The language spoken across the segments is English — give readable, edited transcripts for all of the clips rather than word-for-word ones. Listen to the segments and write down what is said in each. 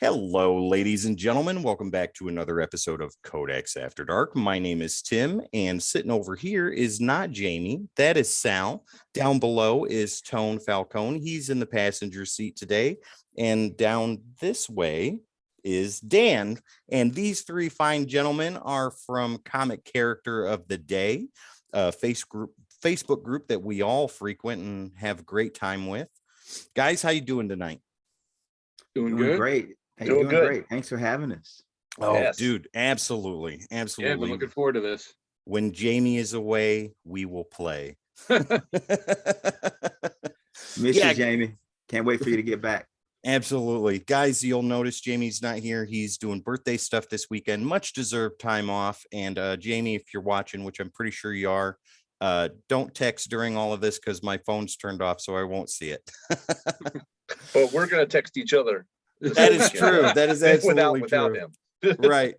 Hello, ladies and gentlemen. Welcome back to another episode of Codex After Dark. My name is Tim, and sitting over here is not Jamie. That is Sal. Down below is Tone Falcone. He's in the passenger seat today. And down this way is Dan. And these three fine gentlemen are from Comic Character of the Day, a Facebook group that we all frequent and have a great time with. Guys, how you doing tonight? Doing good. Great. Doing good. Great. Thanks for having us. Oh, Yes. dude, absolutely. Yeah, Absolutely. been looking forward to this. When Jamie is away, we will play. Miss Yeah. you, Jamie. Can't wait for you to get back. Absolutely. Guys, you'll notice Jamie's not here. He's doing birthday stuff this weekend. Much deserved time off. And Jamie, if you're watching, which I'm pretty sure you are, don't text during all of this because my phone's turned off, so I won't see it. But we're going to text each other. That is true. That is absolutely without true. him. Right.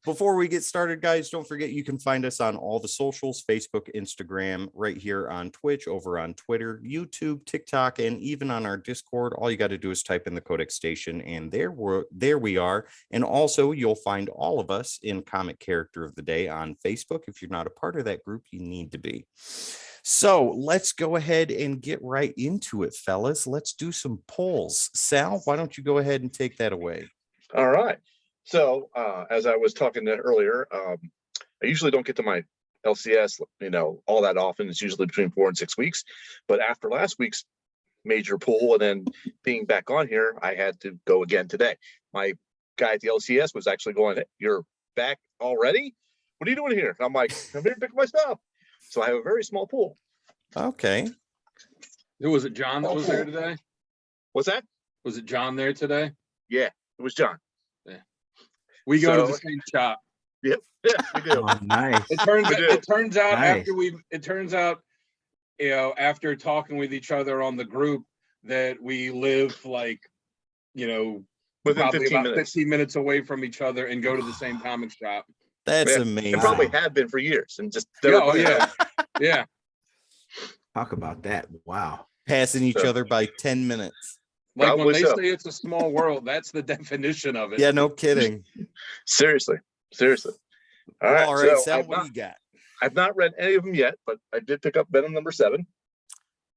Before we get started, guys, don't forget you can find us on all the socials: Facebook, Instagram, right here on Twitch, over on Twitter, YouTube, TikTok, and even on our Discord. All you got to do is type in the Codex Station, and there we are. And also, you'll find all of us in Comic Character of the Day on Facebook. If you're not a part of that group, you need to be. So let's go ahead and get right into it, fellas. Let's do some polls. Sal, why don't you go ahead and take that away? All right. So as I was talking earlier, I usually don't get to my LCS, all that often. It's usually between 4 and 6 weeks. But after last week's major pool and then being back on here, I had to go again today. My guy at the LCS was actually going, "You're back already? What are you doing here?" And I'm like, "I'm here to pick my stuff." So I have a very small pool. Okay. Who was it? John that was there today? What's that? Was it John there today? Yeah, it was John. We go to So- the same shop. Yep. Yeah, we do. Oh, nice. It turns out Nice. after talking with each other on the group that we live Within probably 15 about minutes. 15 minutes away from each other and go to the same comic shop. That's Yeah, amazing. And probably have been for years. And just Oh yeah. Yeah. Talk about that. Wow. Passing each So- other by 10 minutes. Like when Probably they so. say it's a small world, that's the definition of it. Yeah, no kidding. Seriously. All right. All right, So Sal, what do you got? I've not read any of them yet, but I did pick up Venom number 7.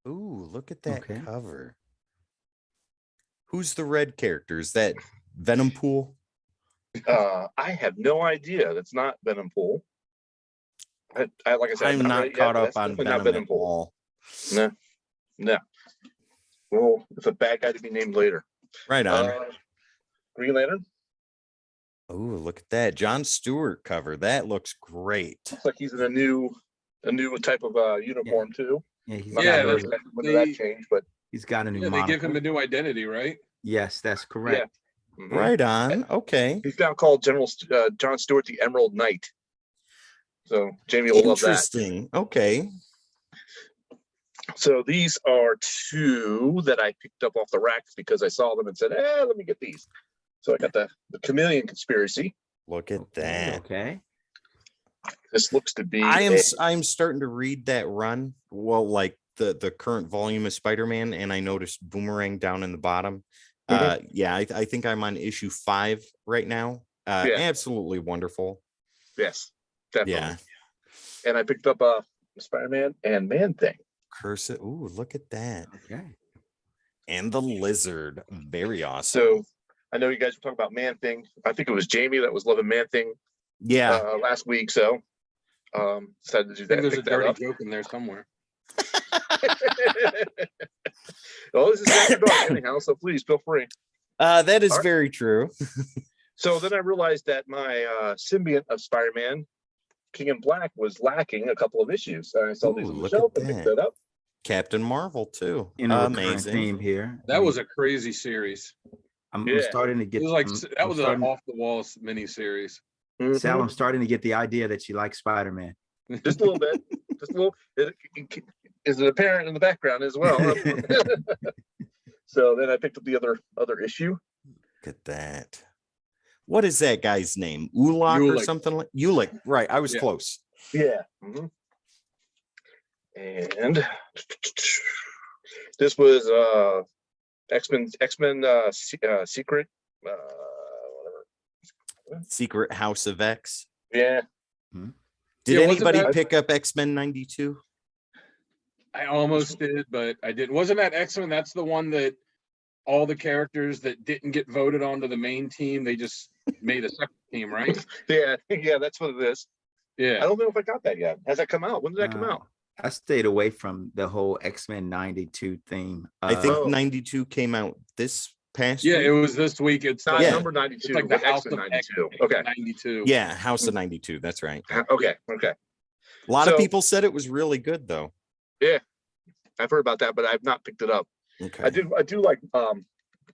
Ooh, look at that Okay. cover. Who's the red character? Is that Venom Pool? I have no idea. That's not Venom Pool. I like I said, I'm I've not read it yet, caught but up that's on definitely not Venom at Pool. all. No. Well, it's a bad guy to be named later. Right on. Green Lantern. Ooh, look at that. John Stewart cover. That looks great. Looks like he's in a new type of uniform too. Yeah, he's Not Yeah, got, sure a, that's- when did that change, but he's got a new Yeah, they give him a moniker. new identity, right? Yes, that's correct. mhm. Right on. Okay. He's now called John Stewart the Emerald Knight. So Jamie will love that. Interesting. Okay. So these are 2 that I picked up off the racks because I saw them and said, let me get these. So I got the Chameleon Conspiracy. Look at that. Okay. This looks to be I'm starting to read that run. Well, like the current volume of Spider-Man, and I noticed Boomerang down in the bottom. Yeah, I think I'm on issue 5 right now. Yeah. Absolutely wonderful. yes, definitely. Yeah. And I picked up Spider-Man and Man-Thing. Curse it. Ooh, look at that. Okay. And the lizard. Very awesome. So I know you guys were talking about Man-Thing. I think it was Jamie that was loving Man-Thing Yeah. last week. So decided to do I that. think there's a pick that dirty up. joke in there somewhere. Well, this is after dark anyhow, so please feel free. That is All right. very true. So then I realized that my symbiont of Spider-Man, King in Black, was lacking a couple of issues. And I saw these Ooh, on the look shelf at and picked that. that up. Captain Marvel too. In a recurrent Amazing. theme here. That was a crazy series. I'm Yeah. starting to It get. was like I'm that was an starting- off the wall mini series. Mhm. Sal, I'm starting to get the idea that you like Spider-Man. Just a little bit. Just a little. Is it apparent in the background as well? So then I picked up the other issue. Look at that. What is that guy's name? Ulok or Ulick. something like Ulick. Right. I was Yeah. close. Yeah. Mhm. And this was X-Men Secret Secret House of X. Yeah. Did Yeah, wasn't anybody that- pick up X-Men 92? I almost did, but I didn't. Wasn't that X-Men? That's the one that all the characters that didn't get voted onto the main team, they just made a separate team, right? Yeah, yeah, that's what it is. I Yeah. don't know if I got that yet. Has that come out? When did that come out? I stayed away from the whole X-Men 92 theme. I think Oh. 92 came out this past Yeah, week. it was this week. It's Not Yeah. number It's 92, like the but House X-Men of 92. X, Okay. 92. Yeah, House of 92. That's right. Okay. Okay. A lot of So- people said it was really good, though. I've heard about that, but I've not picked it up. Okay. I do like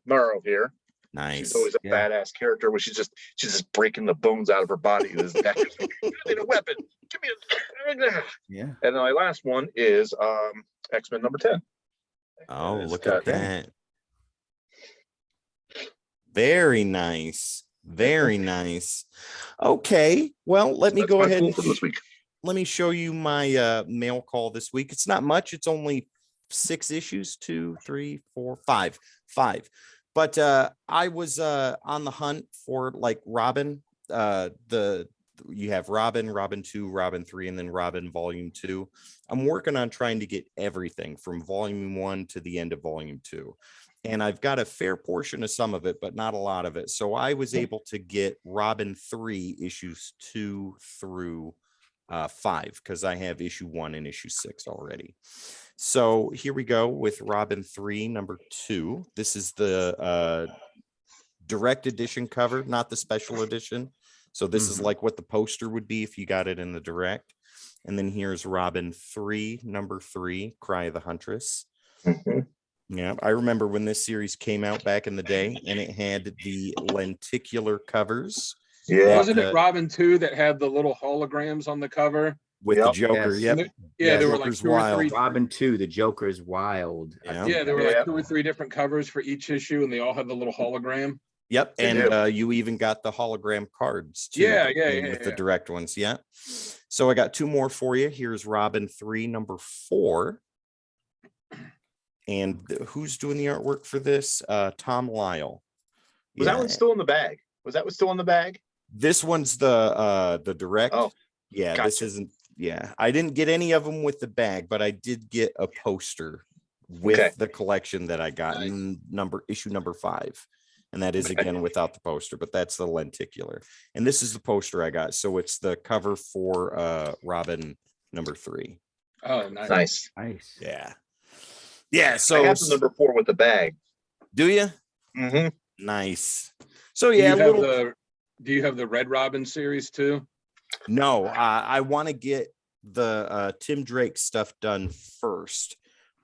Maro here. Nice. She's always a Yeah. badass character where she's just breaking the bones out of her body. This neck. I need a weapon. Give me a. Yeah. And then my last one is X-Men number 10. Oh, It's look got- at that. Very nice. Very nice. Okay. Well, let me That's go my ahead pool and for this week. let me show you my mail call this week. It's not much. It's only 6 issues, 2, 3, 4, 5. But I was on the hunt for like Robin. You have Robin 2, Robin 3, and then Robin Volume 2. I'm working on trying to get everything from Volume 1 to the end of Volume 2. And I've got a fair portion of some of it, but not a lot of it. So I was able to get Robin 3 issues 2 through 5 because I have issue 1 and issue 6 already. So here we go with Robin 3 number 2. This is the direct edition cover, not the special edition. So this is like what the poster would be if you got it in the direct. And then here's Robin 3 number 3, Cry of the Huntress. Mhm. Yeah, I remember when this series came out back in the day, and it had the lenticular covers Yeah. Wasn't uh, it Robin 2 that had the little holograms on the cover? with the Yep. Joker. Yes. Yep. Yeah, Yeah, there were like Joker's 2 or 3. wild. Robin 2, the Joker's wild. I Yeah. think Yeah, there were Yeah. like 2 or 3 different covers for each issue, and they all had the little hologram. Yep. They And do. you even got the hologram cards too. Yeah, that yeah, came yeah, with the yeah. direct ones. Yeah. So I got 2 more for you. Here's Robin 3 number 4. And who's doing the artwork for this? Tom Lyle. Was that one still in the bag? Was that one still in the bag? This one's the direct. Oh, yeah, this gotcha. isn't. Yeah, I didn't get any of them with the bag, but I did get a poster with Okay. the collection that I got in issue number 5. And that is Okay. again without the poster, but that's the lenticular. And this is the poster I got. So it's the cover for Robin number 3. Oh, nice. Nice. Nice. Yeah. Yeah. I So have the number 4 with the bag. do you? Mm-hmm. Nice. So Do yeah, you a have little. do you have the Red Robin series too? No, I want to get the Tim Drake stuff done first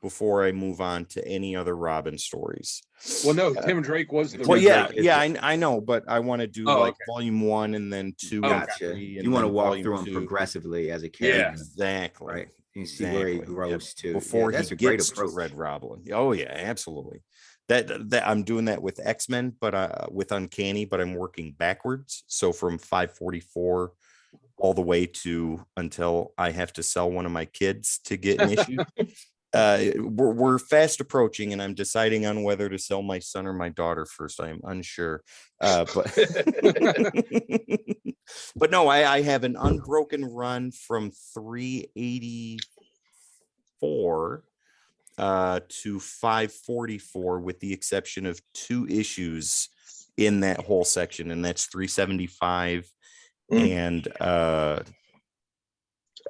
before I move on to any other Robin stories. Well, no, Tim Drake was the. Well, Red yeah, Robin. yeah, I know, but I want to do Oh, like okay. volume 1 and then 2 and Gotcha. 3. And You want to then walk volume through them 2. progressively as a Yeah. character. Exactly. Right. You see where he Exactly. grows to. Before Yeah, that's he a great gets to approach. Red Robin. Oh yeah, absolutely. That I'm doing that with X-Men, but with Uncanny, but I'm working backwards. So from 544 all the way to until I have to sell one of my kids to get an issue. We're fast approaching, and I'm deciding on whether to sell my son or my daughter first. I am unsure, but but no, I have an unbroken run from 384 to 544, with the exception of 2 issues in that whole section, and that's 375 and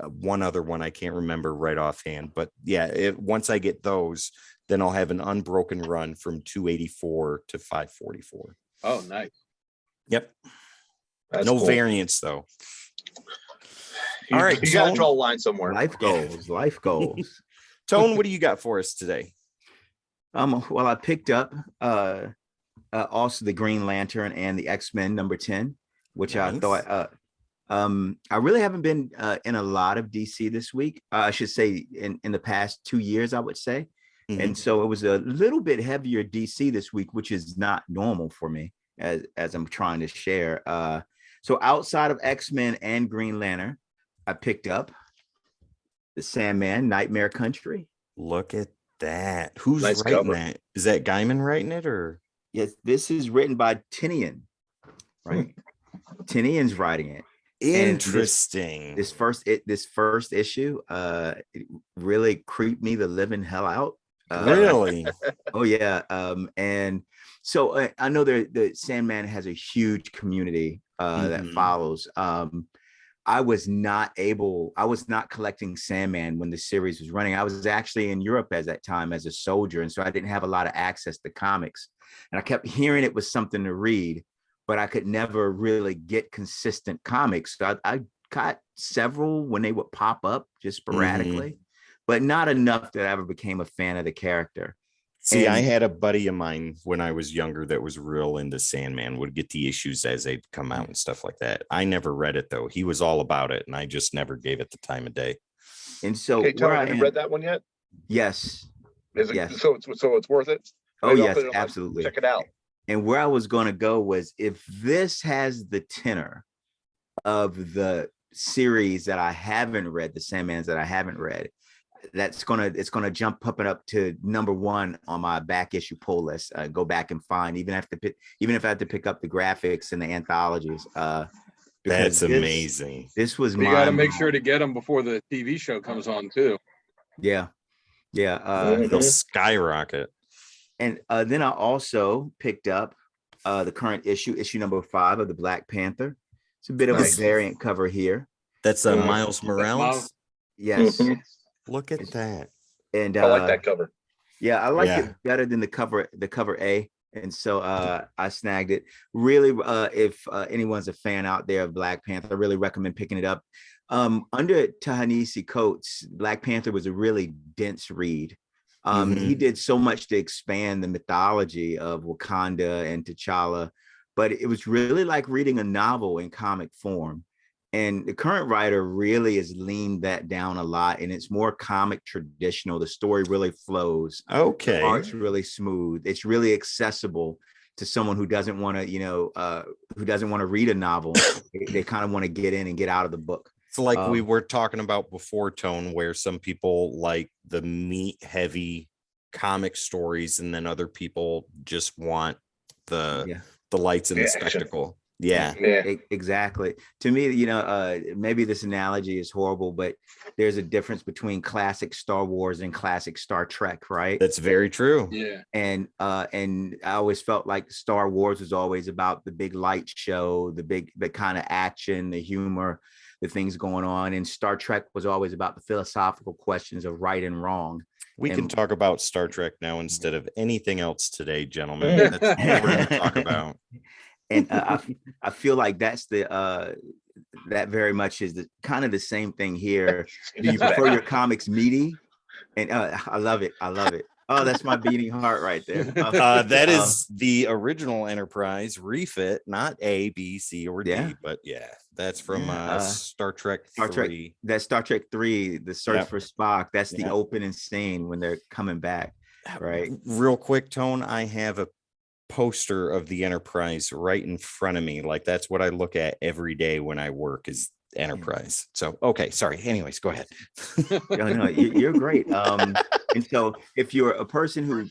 one other one I can't remember right offhand. But yeah, once I get those, then I'll have an unbroken run from 284 to 544. Oh, nice. Yep. That's No cool. variance though. You, All right, you gotta Tone. draw a line somewhere. Life goals. Life goals. Tone, what do you got for us today? Well, I picked up also the Green Lantern and the X-Men number 10, which I Nice. thought I really haven't been in a lot of DC this week. I should say in the past 2 years, I would say. Mhm. And so it was a little bit heavier DC this week, which is not normal for me as I'm trying to share. So outside of X-Men and Green Lantern, I picked up the Sandman, Nightmare Country. Look at that. Who's Nice writing cover. that? Is that Gaiman writing it, or? Yes, this is written by Tinian, right? Tinian's writing it. And Interesting. this first issue it really creeped me the living hell out. Really? Oh yeah. And so I know the Sandman has a huge community that Mhm. follows. I was not collecting Sandman when the series was running. I was actually in Europe at that time as a soldier, and so I didn't have a lot of access to comics. And I kept hearing it was something to read, but I could never really get consistent comics. So I got several when they would pop up just sporadically, but not enough that I ever became a fan of the character. See, I And had a buddy of mine when I was younger that was real into Sandman, would get the issues as they'd come out and stuff like that. I never read it though. He was all about it, and I just never gave it the time of day. so Okay, where Tony, I have you am, read that one yet? yes, Is it yes. so it's worth it? Oh Maybe I'll yes, put it on my- absolutely. check it out. And where I was going to go was, if this has the tenor of the series that I haven't read, the Sandmans that I haven't read, it's gonna jump up to #1 on my back issue pull list. Go back and find, even if I have to pick up the graphics and the anthologies. Because That's amazing. This was You got to make sure to get them before the TV show comes on too. Yeah. They'll skyrocket. And then I also picked up the current issue #5 of the Black Panther. It's a bit of Nice. a variant cover here. That's Miles Morales. Yes. Mhm. Look at that. And I like that cover. Yeah, I like Yeah. it better than the cover A. And so I snagged it. Really, if anyone's a fan out there of Black Panther, I really recommend picking it up. Under Ta-Nehisi Coates, Black Panther was a really dense read. He did so much to expand the mythology of Wakanda and T'Challa, but it was really like reading a novel in comic form. And the current writer really has leaned that down a lot, and it's more comic traditional. The story really flows. Okay. The art's really smooth. It's really accessible to someone who doesn't want to, who doesn't want to read a novel. They kind of want to get in and get out of the book. It's like we were talking about before, Tone, where some people like the meat heavy comic stories, and then other people just want the lights and the Action. spectacle. Yeah. Exactly. To me, maybe this analogy is horrible, but there's a difference between classic Star Wars and classic Star Trek, right? That's very true. Yeah. And I always felt like Star Wars was always about the big light show, the kind of action, the humor, the things going on. And Star Trek was always about the philosophical questions of right and wrong. We can talk about Star Trek now instead of anything else today, gentlemen. That's what we're going to talk about. And I feel like that's that very much is kind of the same thing here. Do you prefer your comics meaty? And I love it. Oh, that's my beating heart right there. That is the original Enterprise refit, not A, B, C, or D, but that's from Star Trek 3. That's Star Trek 3, The Search for Spock. That's the opening scene when they're coming back, right? Real quick, Tone, I have a poster of the Enterprise right in front of me. Like, that's what I look at every day when I work, is Enterprise. So okay, sorry, anyways, go ahead. No, you're great. And so if you're a person who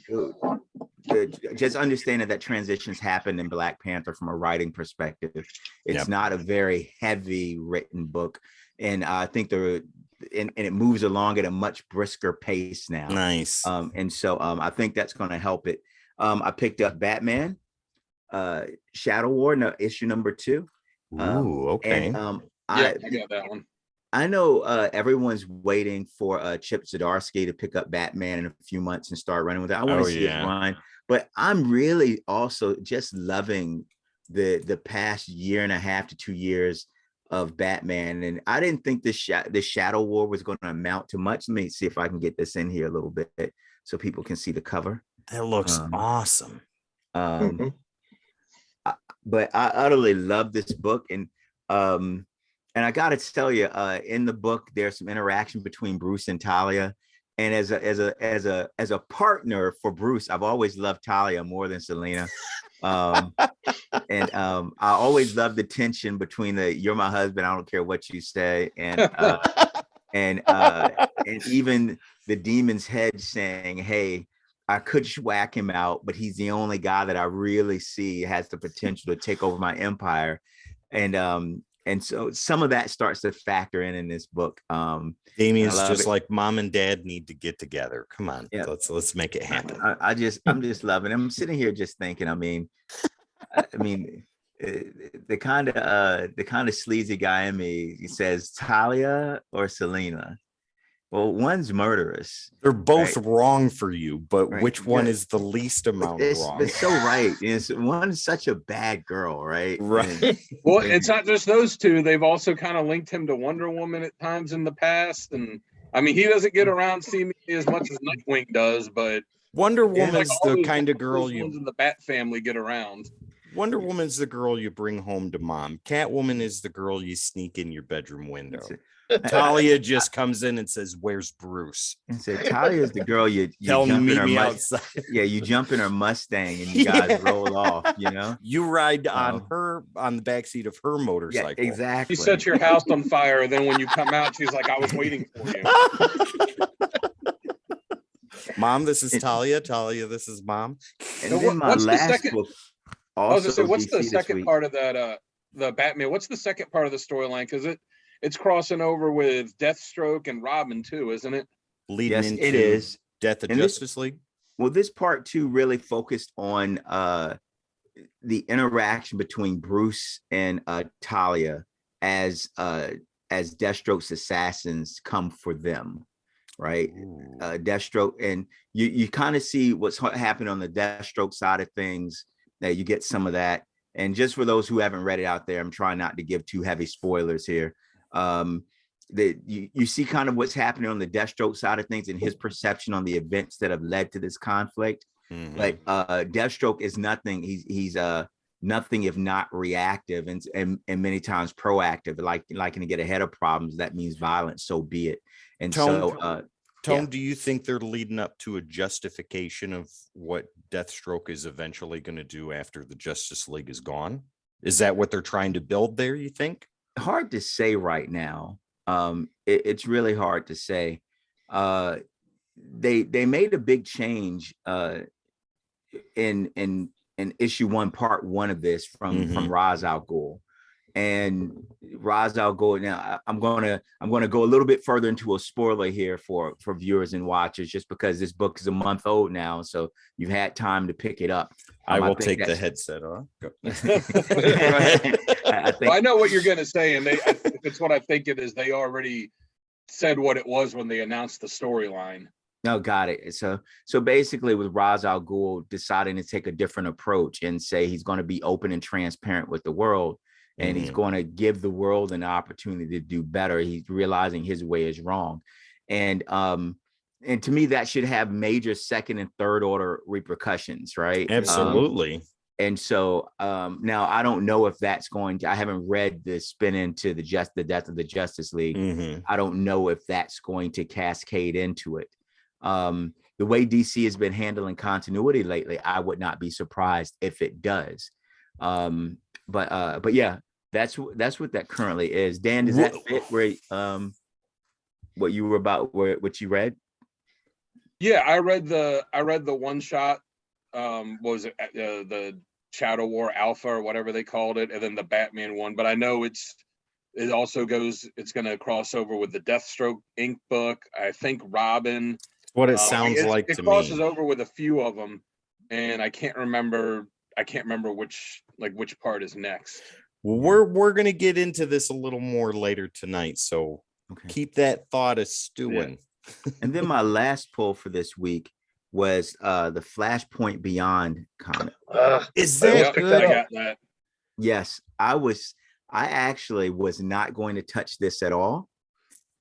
just understand that transitions happen in Black Panther from a writing perspective, it's not a very heavy written book, and I think and it moves along at a much brisker pace now. Nice. And so I think that's going to help it. I picked up Batman Shadow War, issue #2. Ooh, okay. And I got that one. I know everyone's waiting for Chip Zdarsky to pick up Batman in a few months and start running with it. I want to see his run, but I'm really also just loving the past year and a half to 2 years of Batman. And I didn't think the Shadow War was going to amount to much. Let me see if I can get this in here a little bit so people can see the cover. That looks awesome. But I utterly love this book, and I got to tell you, in the book, there's some interaction between Bruce and Talia. And as a partner for Bruce, I've always loved Talia more than Selena. I always love the tension between "you're my husband, I don't care what you say," and even the demon's head saying, "Hey, I could whack him out, but he's the only guy that I really see has the potential to take over my empire." And so some of that starts to factor in this book. Damien's just like, mom and dad need to get together. Come on, yeah. let's make it happen. I'm just loving it. I'm sitting here just thinking, I mean, the kind of sleazy guy in me, he says Talia or Selena. Well, one's murderous. They're both right? wrong for you, but Right. which one is the least amount wrong? It's so right. One's such a bad girl, right? Right. Well, it's not just those two. They've also kind of linked him to Wonder Woman at times in the past. And I mean, he doesn't get around seemingly as much as Nightwing does, but Wonder it's like Woman's all the those- kind of all girl those ones in the Bat family get around. Wonder Woman's the girl you bring home to mom. Catwoman is the girl you sneak in your bedroom window. Talia just comes in and says, "Where's Bruce?" And so Talia is the girl you Tell him jump meet in her me Mustang. outside. Yeah, you jump in her Mustang and you guys roll off. You ride on the backseat of her motorcycle. Yeah, exactly. You set your house on fire, then when you come out, she's like, "I was waiting for you." Mom, this is Talia. Talia, this is mom. And then my last book. I was gonna say, what's the DC second part of that? The Batman. What's the second part of the storyline? Because it's crossing over with Deathstroke and Robin too, isn't it? Leading into it is. Death of Justice League. Well, this part 2 really focused on the interaction between Bruce and Talia as Deathstroke's assassins come for them, right? Deathstroke, and you kind of see what's happening on the Deathstroke side of things. That you get some of that. And just for those who haven't read it out there, I'm trying not to give too heavy spoilers here. That you see kind of what's happening on the Deathstroke side of things and his perception on the events that have led to this conflict. Mm-hmm. But Deathstroke is nothing. He's nothing if not reactive and many times proactive. Like to get ahead of problems. That means violence. So be it. And Tone, do you think they're leading up to a justification of what Deathstroke is eventually going to do after the Justice League is gone? Is that what they're trying to build there, you think? Hard to say right now. It's really hard to say. They made a big change in issue 1, part 1 of this from Ra's al Ghul. And Ra's al Ghul. Now I'm gonna go a little bit further into a spoiler here for viewers and watchers, just because this book is a month old now, so you've had time to pick it up. I will take the headset off. I know what you're gonna say, and if it's what I think it is, they already said what it was when they announced the storyline. No, got it. So basically, with Ra's al Ghul deciding to take a different approach and say he's going to be open and transparent with the world. And he's going to give the world an opportunity to do better. He's realizing his way is wrong. And to me, that should have major second and third order repercussions, right? Absolutely. And so now I don't know if that's going to, I haven't read the spin into the Death of the Justice League. I don't know if that's going to cascade into it. The way DC has been handling continuity lately, I would not be surprised if it does. But yeah, that's what that currently is. Dan, does that fit where what you were about, what you read? Yeah, I read the one shot. What was it, the Shadow War Alpha or whatever they called it, and then the Batman one. But I know it's going to cross over with the Deathstroke Inc. book. I think Robin. What it sounds like to me. It crosses over with a few of them, and I can't remember which part is next. Well, we're gonna get into this a little more later tonight, so keep that thought a stewing. Yeah. And then my last pull for this week was the Flashpoint Beyond comic. Is that good? I got that. Yes, I actually was not going to touch this at all,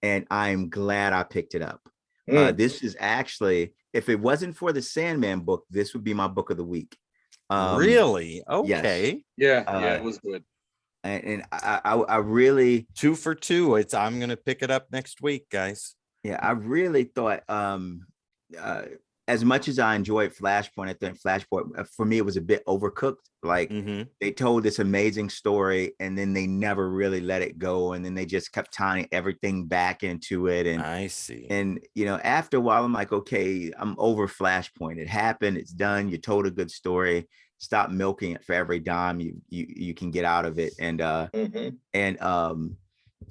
and I'm glad I picked it up. This is actually, if it wasn't for the Sandman book, this would be my book of the week. Really? Okay. Yes. Yeah, it was good. And I really 2 for 2. I'm gonna pick it up next week, guys. Yeah, I really thought as much as I enjoyed Flashpoint, I think Flashpoint for me it was a bit overcooked. Like they told this amazing story and then they never really let it go, and then they just kept tying everything back into it. And I see. And after a while, I'm like, okay, I'm over Flashpoint. It happened. It's done. You told a good story. stop milking it for every dime you can get out of it.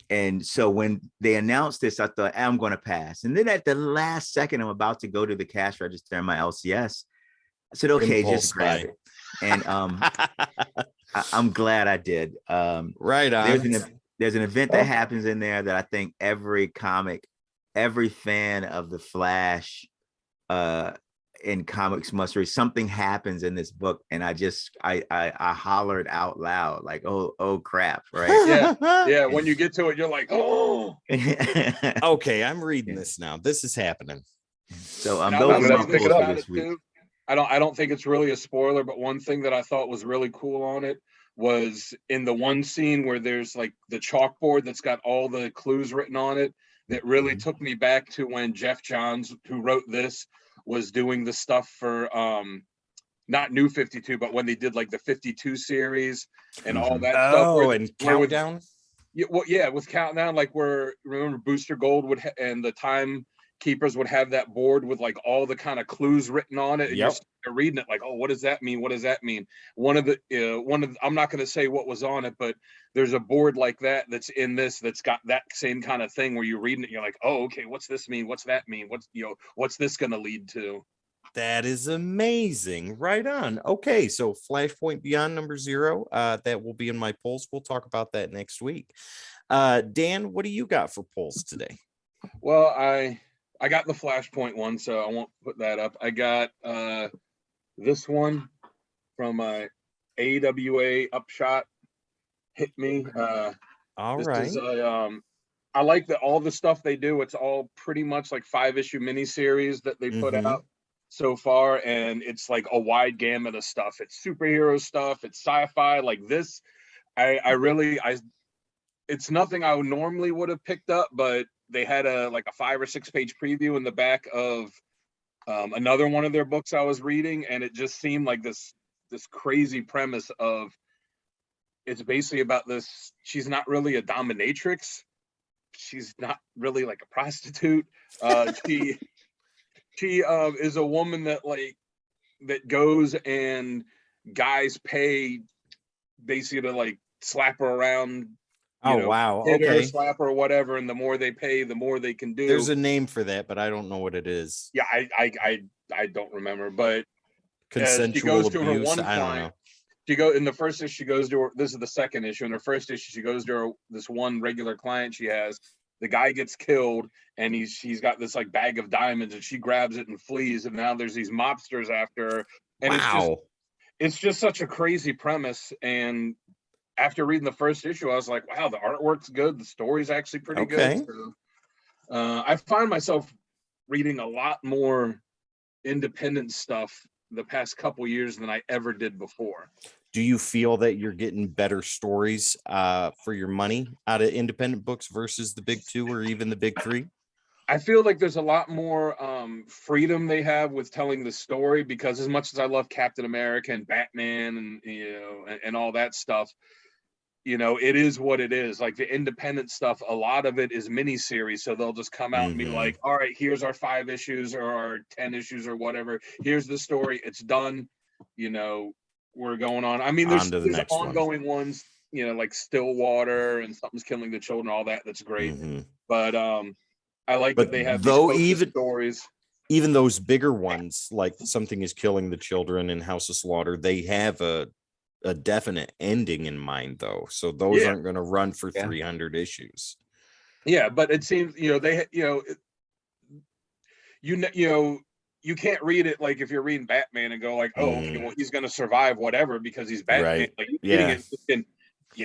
And so when they announced this, I thought, I'm going to pass. And then at the last second, I'm about to go to the cash register in my LCS. I said, okay, Impulse just grab buy. it. And I'm glad I did. Right on. There's an event that happens in there that I think every fan of the Flash in comics must read. Something happens in this book, and I hollered out loud, like, oh crap, right? Yeah. When you get to it, you're like, oh. Okay, I'm reading this now. This is happening. So I'm those are my pick it pulls up for this week. I don't think it's really a spoiler, but one thing that I thought was really cool on it was in the one scene where there's like the chalkboard that's got all the clues written on it, that really took me back to when Jeff Johns, who wrote this, was doing the stuff for not New 52, but when they did like the 52 series and all that stuff. Oh, and Countdown? With Countdown, like where, remember Booster Gold would and the timekeepers would have that board with like all the kind of clues written on it, and you're reading it like, oh, what does that mean? What does that mean? I'm not going to say what was on it, but there's a board like that's in this that's got that same kind of thing where you're reading it, you're like, oh, okay, what's this mean? What's that mean? What's this going to lead to? That is amazing. Right on. Okay, so Flashpoint Beyond #0, that will be in my polls. We'll talk about that next week. Dan, what do you got for polls today? Well, I got the Flashpoint one, so I won't put that up. I got this one from my AWA Upshot. Hit me. All this right. Is I like that all the stuff they do. It's all pretty much like 5-issue miniseries that they put out so far, and it's like a wide gamut of stuff. It's superhero stuff. It's sci-fi. Like this, it's nothing I normally would have picked up, but they had a 5 or 6 page preview in the back of another one of their books I was reading, and it just seemed like this crazy premise of, it's basically about this. She's not really a dominatrix. She's not really like a prostitute. She is a woman that goes and guys pay basically to like slap her around. Wow. Hit her, Okay. slap her, or whatever, and the more they pay, the more they can do. There's a name for that, but I don't know what it is. Yeah, I don't remember, but Consensual abuse. I don't know. In the first issue, she goes to her, this is the second issue. In her first issue, she goes to this one regular client she has. The guy gets killed, and he's got this like bag of diamonds, and she grabs it and flees. And now there's these mobsters after her. And it's just such a crazy premise. And after reading the first issue, I was like, wow, the artwork's good. The story's actually pretty good. So, I find myself reading a lot more independent stuff the past couple years than I ever did before. Do you feel that you're getting better stories for your money out of independent books versus the big two or even the big three? I feel like there's a lot more freedom they have with telling the story, because as much as I love Captain America and Batman and all that stuff, it is what it is. Like the independent stuff, a lot of it is miniseries. So they'll just come out and be like, all right, here's our 5 issues or our 10 issues or whatever. Here's the story. It's done. We're going on. I mean, there's ongoing ones, like Stillwater and Something's Killing the Children, all that. That's great. But I like that they have these stories. Even those bigger ones, like Something is Killing the Children and House of Slaughter, they have a definite ending in mind, though. So those aren't going to run for 300 issues. Yeah, but it seems you can't read it like if you're reading Batman and go like, oh, okay, well, he's going to survive whatever because he's Batman. Right. Like reading it, and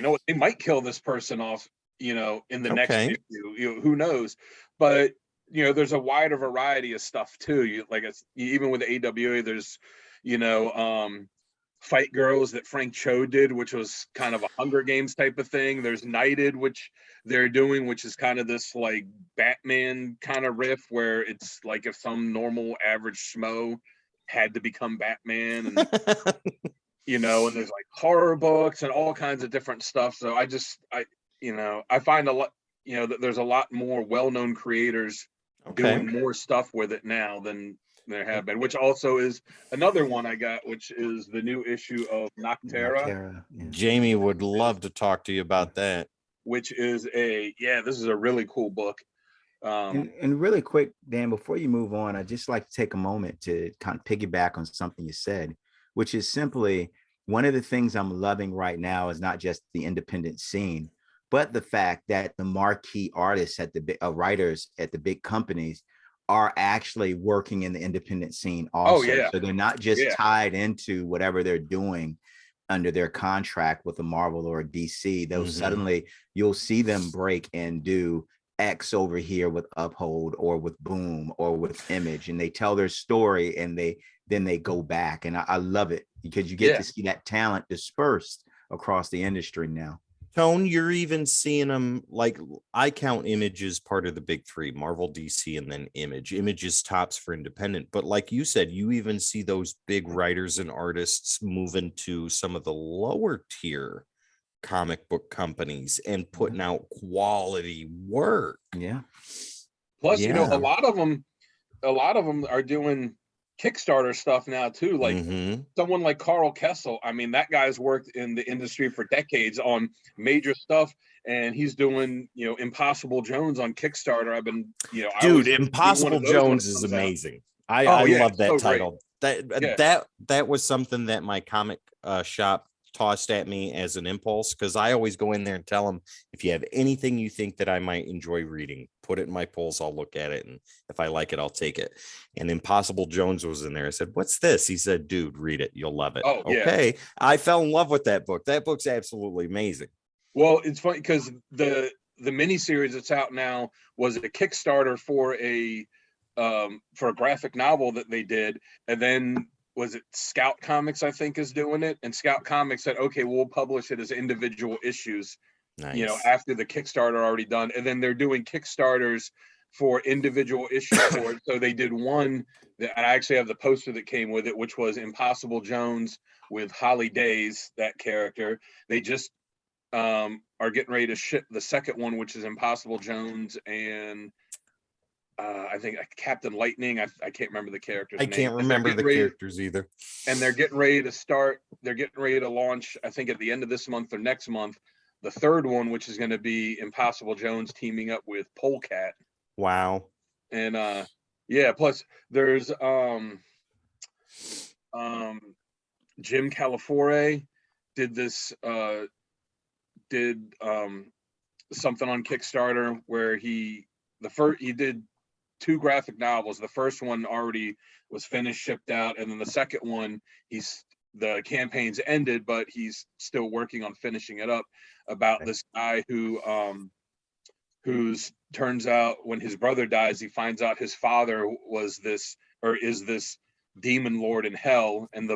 what, they might kill this person off, in the next issue. Who knows? But there's a wider variety of stuff too. Even with the AWA, there's Fight Girls that Frank Cho did, which was kind of a Hunger Games type of thing. There's Knighted, which they're doing, which is kind of this like Batman kind of riff, where it's like if some normal average schmo had to become Batman, and and there's like horror books and all kinds of different stuff. So I find a lot, that there's a lot more well-known creators doing more stuff with it now than there have been, which also is another one I got, which is the new issue of Noctera. Yeah. Jamie would love to talk to you about that. Which is this is a really cool book. And really quick, Dan, before you move on, I'd just like to take a moment to kind of piggyback on something you said, which is simply one of the things I'm loving right now is not just the independent scene, but the fact that the marquee artists at the writers at the big companies are actually working in the independent scene also. So they're not just tied into whatever they're doing under their contract with a Marvel or a DC. They'll suddenly, you'll see them break and do X over here with Uphold or with Boom or with Image, and they tell their story and then they go back. And I love it because you get to see that talent dispersed across the industry now. Tone, you're even seeing them, like, I count Image as part of the big three, Marvel, DC, and then Image. Image is tops for independent, but like you said, you even see those big writers and artists moving to some of the lower tier comic book companies and putting out quality work. Plus, you know, a lot of them are doing Kickstarter stuff now too. Like someone like Carl Kessel. I mean, that guy's worked in the industry for decades on major stuff, and he's doing, you know, Impossible Jones on Kickstarter. I've been, you know, dude, Impossible Jones is amazing. I love that title. That was something that my comic shop tossed at me as an impulse, because I always go in there and tell them, if you have anything you think that I might enjoy reading, put it in my polls. I'll look at it, and if I like it, I'll take it. And Impossible Jones was in there. I said, what's this? He said, dude, read it, you'll love it. Okay. I fell in love with that book. That book's absolutely amazing. Well, it's funny because the miniseries that's out now was a Kickstarter for a graphic novel that they did, and then was it Scout Comics, I think, is doing it, and Scout Comics said, okay, we'll publish it as individual issues. Nice. You know, after the Kickstarter already done, and then they're doing Kickstarters for individual issues for it. So they did one that I actually have the poster that came with it, which was Impossible Jones with Holly Days, that character. They just are getting ready to ship the second one, which is Impossible Jones and I think Captain Lightning. I can't remember the character's name. I can't remember the characters either. And they're getting ready to start. They're getting ready to launch, I think, at the end of this month or next month, the third one, which is going to be Impossible Jones teaming up with Polecat. Wow. And plus there's Jim Calafiore did this something on Kickstarter where he did 2 graphic novels. The first one already was finished, shipped out, and then the second one, the campaign's ended, but he's still working on finishing it up, about this guy who's turns out when his brother dies, he finds out his father is this demon lord in hell, and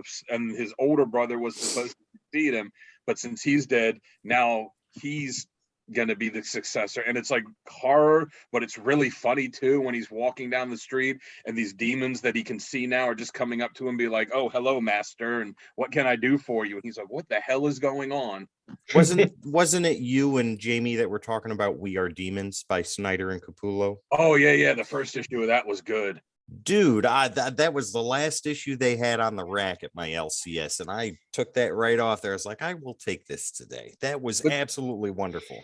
his older brother was supposed to succeed him, but since he's dead, now he's gonna be the successor. And it's like horror, but it's really funny too when he's walking down the street and these demons that he can see now are just coming up to him and be like, oh, hello, master, and what can I do for you? And he's like, what the hell is going on? Wasn't it you and Jamie that were talking about We Are Demons by Snyder and Capullo? Oh yeah, the first issue of that was good. Dude, that was the last issue they had on the rack at my LCS, and I took that right off there. I was like, I will take this today. That was absolutely wonderful.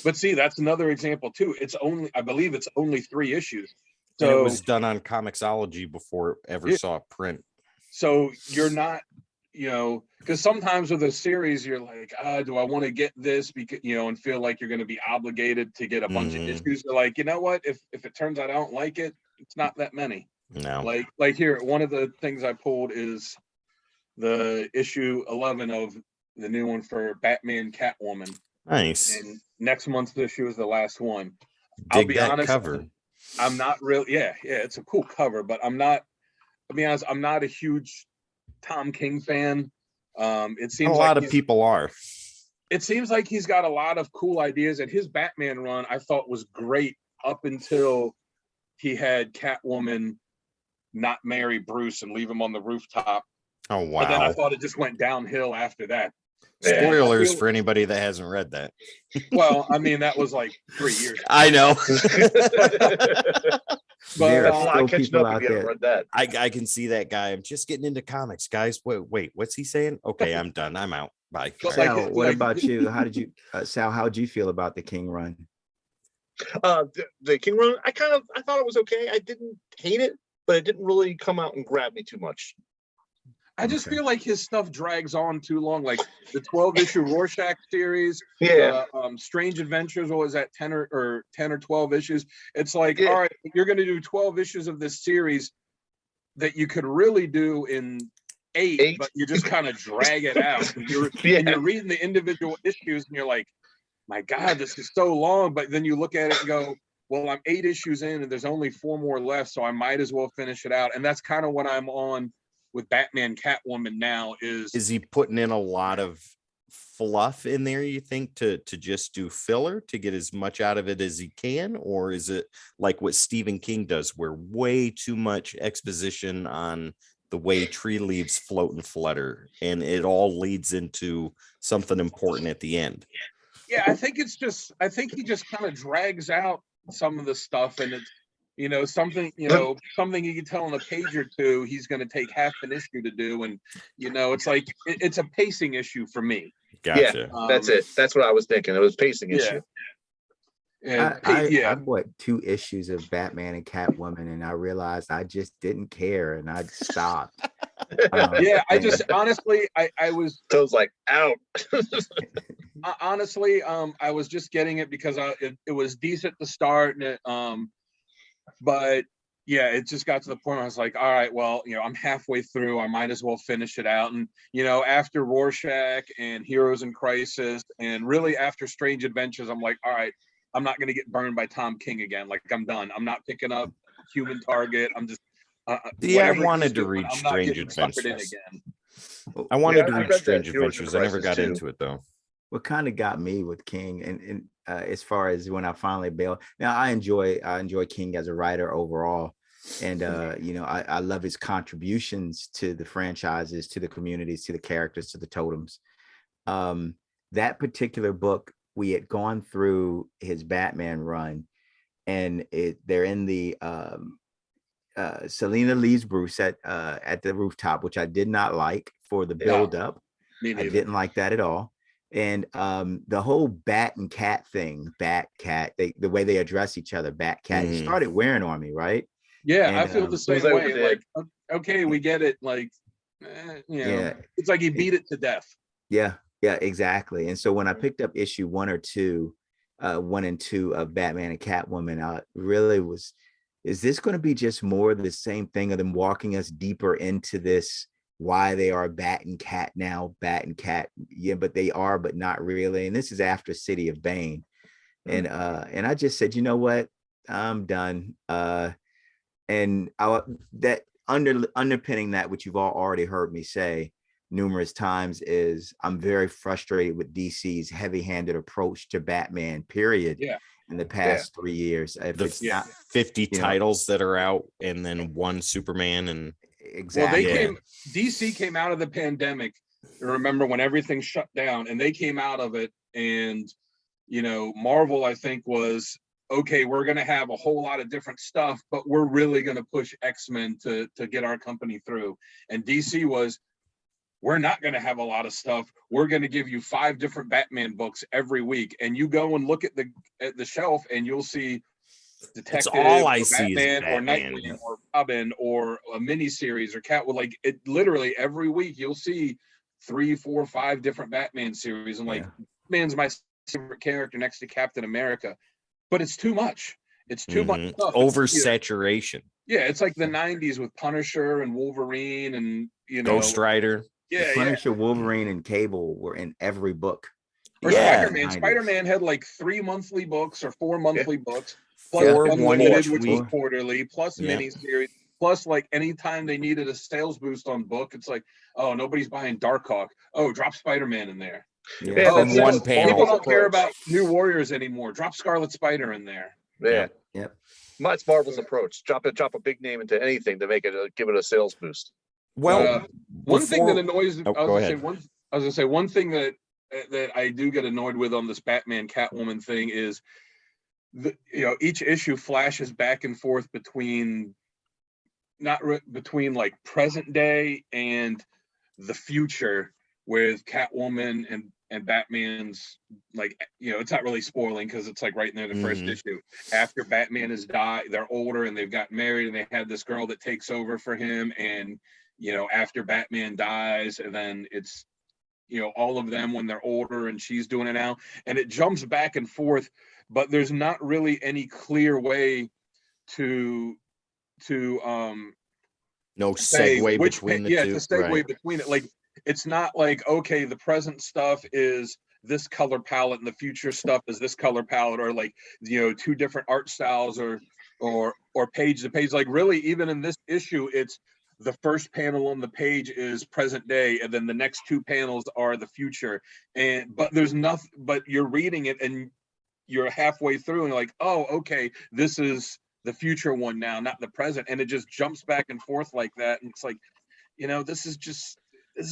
But see, that's another example too. I believe it's only 3 issues. So and it was done on Comixology before it ever saw print. So you're not, you know, because sometimes with a series, you're like, do I want to get this? Because, you know, and feel like you're going to be obligated to get a bunch of issues. You're like, you know what? If it turns out I don't like it, it's not that many. No. Like here, one of the things I pulled is the issue 11 of the new one for Batman Catwoman. Nice. And next month's issue is the last one. I'll be honest, cover. I'm not really, it's a cool cover, but I'm not a huge Tom King fan. It seems a lot of people are. It seems like he's got a lot of cool ideas, and his Batman run I thought was great up until he had Catwoman not marry Bruce and leave him on the rooftop. Oh, wow. But then I thought it just went downhill after that. Spoilers for anybody that hasn't read that. Well, I mean, that was like 3 years ago. I know. But There are That's a lot still of catching people up out if you haven't there. read that. I can see that guy. I'm just getting into comics, guys. Wait, what's he saying? Okay, I'm done. I'm out. Bye. But All right. like, Sal, what like about you? How did you, Sal? How did you feel about the King run? The King Run, I thought it was okay. I didn't hate it, but it didn't really come out and grab me too much. I just Okay. feel like his stuff drags on too long. Like the 12-issue Rorschach series, Yeah, the Strange Adventures, what was that, 10 or 12 issues? It's like, Yeah. all right, you're gonna do 12 issues of this series that you could really do in 8, 8. but you just kind of drag it out. And you're reading the individual issues and you're like, my God, this is so long. But then you look at it and go, well, I'm 8 issues in and there's only 4 more left, so I might as well finish it out. And that's kind of what I'm on with Batman Catwoman now. Is he putting in a lot of fluff in there, you think, to just do filler to get as much out of it as he can? Or is it like what Stephen King does, where way too much exposition on the way tree leaves float and flutter, and it all leads into something important at the end? Yeah, I think he just kind of drags out some of the stuff, and it's, something you can tell in a page or two he's going to take half an issue to do, and it's like it's a pacing issue for me. Gotcha. That's it. That's what I was thinking. It was pacing issue. And I bought 2 issues of Batman and Catwoman, and I realized I just didn't care, and I stopped. I just honestly, I was So it was like, out. honestly, I was just getting it because it was decent to start, and it, but yeah, it just got to the point where I was like, all right, well, I'm halfway through, I might as well finish it out. And after Rorschach and Heroes in Crisis, and really after Strange Adventures, I'm like, all right, I'm not going to get burned by Tom King again. Like, I'm done. I'm not picking up Human Target. I'm just I wanted to read Strange Adventures. Again. I wanted to I read read Strange that Heroes in Adventures. I never Crisis got too. into it though. What kind of got me with King, and as far as when I finally bailed. Now I enjoy King as a writer overall, and I love his contributions to the franchises, to the communities, to the characters, to the totems. That particular book, we had gone through his Batman run, and they're in the Selena leaves Bruce at the rooftop, which I did not like for the build up. Me I neither. didn't like that at all. And the whole bat and cat thing, bat cat, the way they address each other, bat cat, it started wearing on me, right? Yeah, And, I feel the same was over way. there. Like, okay, we get it. Like, Yeah. it's like he beat it to death. Yeah, exactly. And so when I picked up issue 1 or 2, 1 and 2 of Batman and Catwoman, I really was, is this going to be just more of the same thing of them walking us deeper into this, why they are bat and cat now, bat and cat? Yeah, but they are, but not really. And this is after City of Bane. And I just said, you know what? I'm done. And that underpinning that, which you've all already heard me say numerous times, is I'm very frustrated with DC's heavy-handed approach to Batman, period. Yeah. In the past 3 years. If The it's not 50 titles that are out, and then 1 Superman, and exactly. Well, DC came out of the pandemic. Remember when everything shut down, and they came out of it, and Marvel, I think, was okay. We're going to have a whole lot of different stuff, but we're really going to push X-Men to get our company through. And DC was, we're not going to have a lot of stuff. We're going to give you 5 different Batman books every week, and you go and look at the shelf, and you'll see Detective, all I or see is Batman, or Batman. Nightwing, or Robin, or a miniseries, or Catwoman. Like, it literally every week you'll see 3, 4, 5 different Batman series, and like, Batman's my favorite character next to Captain America, but it's too much. It's too much stuff. Oversaturation. Yeah, it's like the 90s with Punisher and Wolverine and Ghost Rider. Yeah, Punisher, Wolverine, and Cable were in every book. Or Spider-Man. Spider-Man had like 3 monthly books or 4 monthly books, plus Unlimited, which was quarterly, plus miniseries, plus like anytime they needed a sales boost on book, it's like, oh, nobody's buying Darkhawk. Oh, drop Spider-Man in there. Yeah, From one panel. People don't care about New Warriors anymore. Drop Scarlet Spider in there. Yeah. Yep. That's Marvel's approach. Drop a big name into anything to make it give it a sales boost. Well, one thing that annoys I was gonna say one thing that I do get annoyed with on this Batman Catwoman thing is each issue flashes back and forth between between like present day and the future, with Catwoman and Batman's, like, it's not really spoiling because it's like right in there in the first issue. After Batman has died, they're older and they've got married and they have this girl that takes over for him. And, after Batman dies, and then it's, all of them when they're older and she's doing it now. And it jumps back and forth, but there's not really any clear way to no segue between the two. To segue between it. Like, it's not like, okay, the present stuff is this color palette and the future stuff is this color palette, or like, two different art styles or page to page. Like, really, even in this issue, it's the first panel on the page is present day, and then the next two panels are the future. But there's nothing, but you're reading it and you're halfway through and you're like, oh, okay, this is the future one now, not the present. And it just jumps back and forth like that. And it's like, this is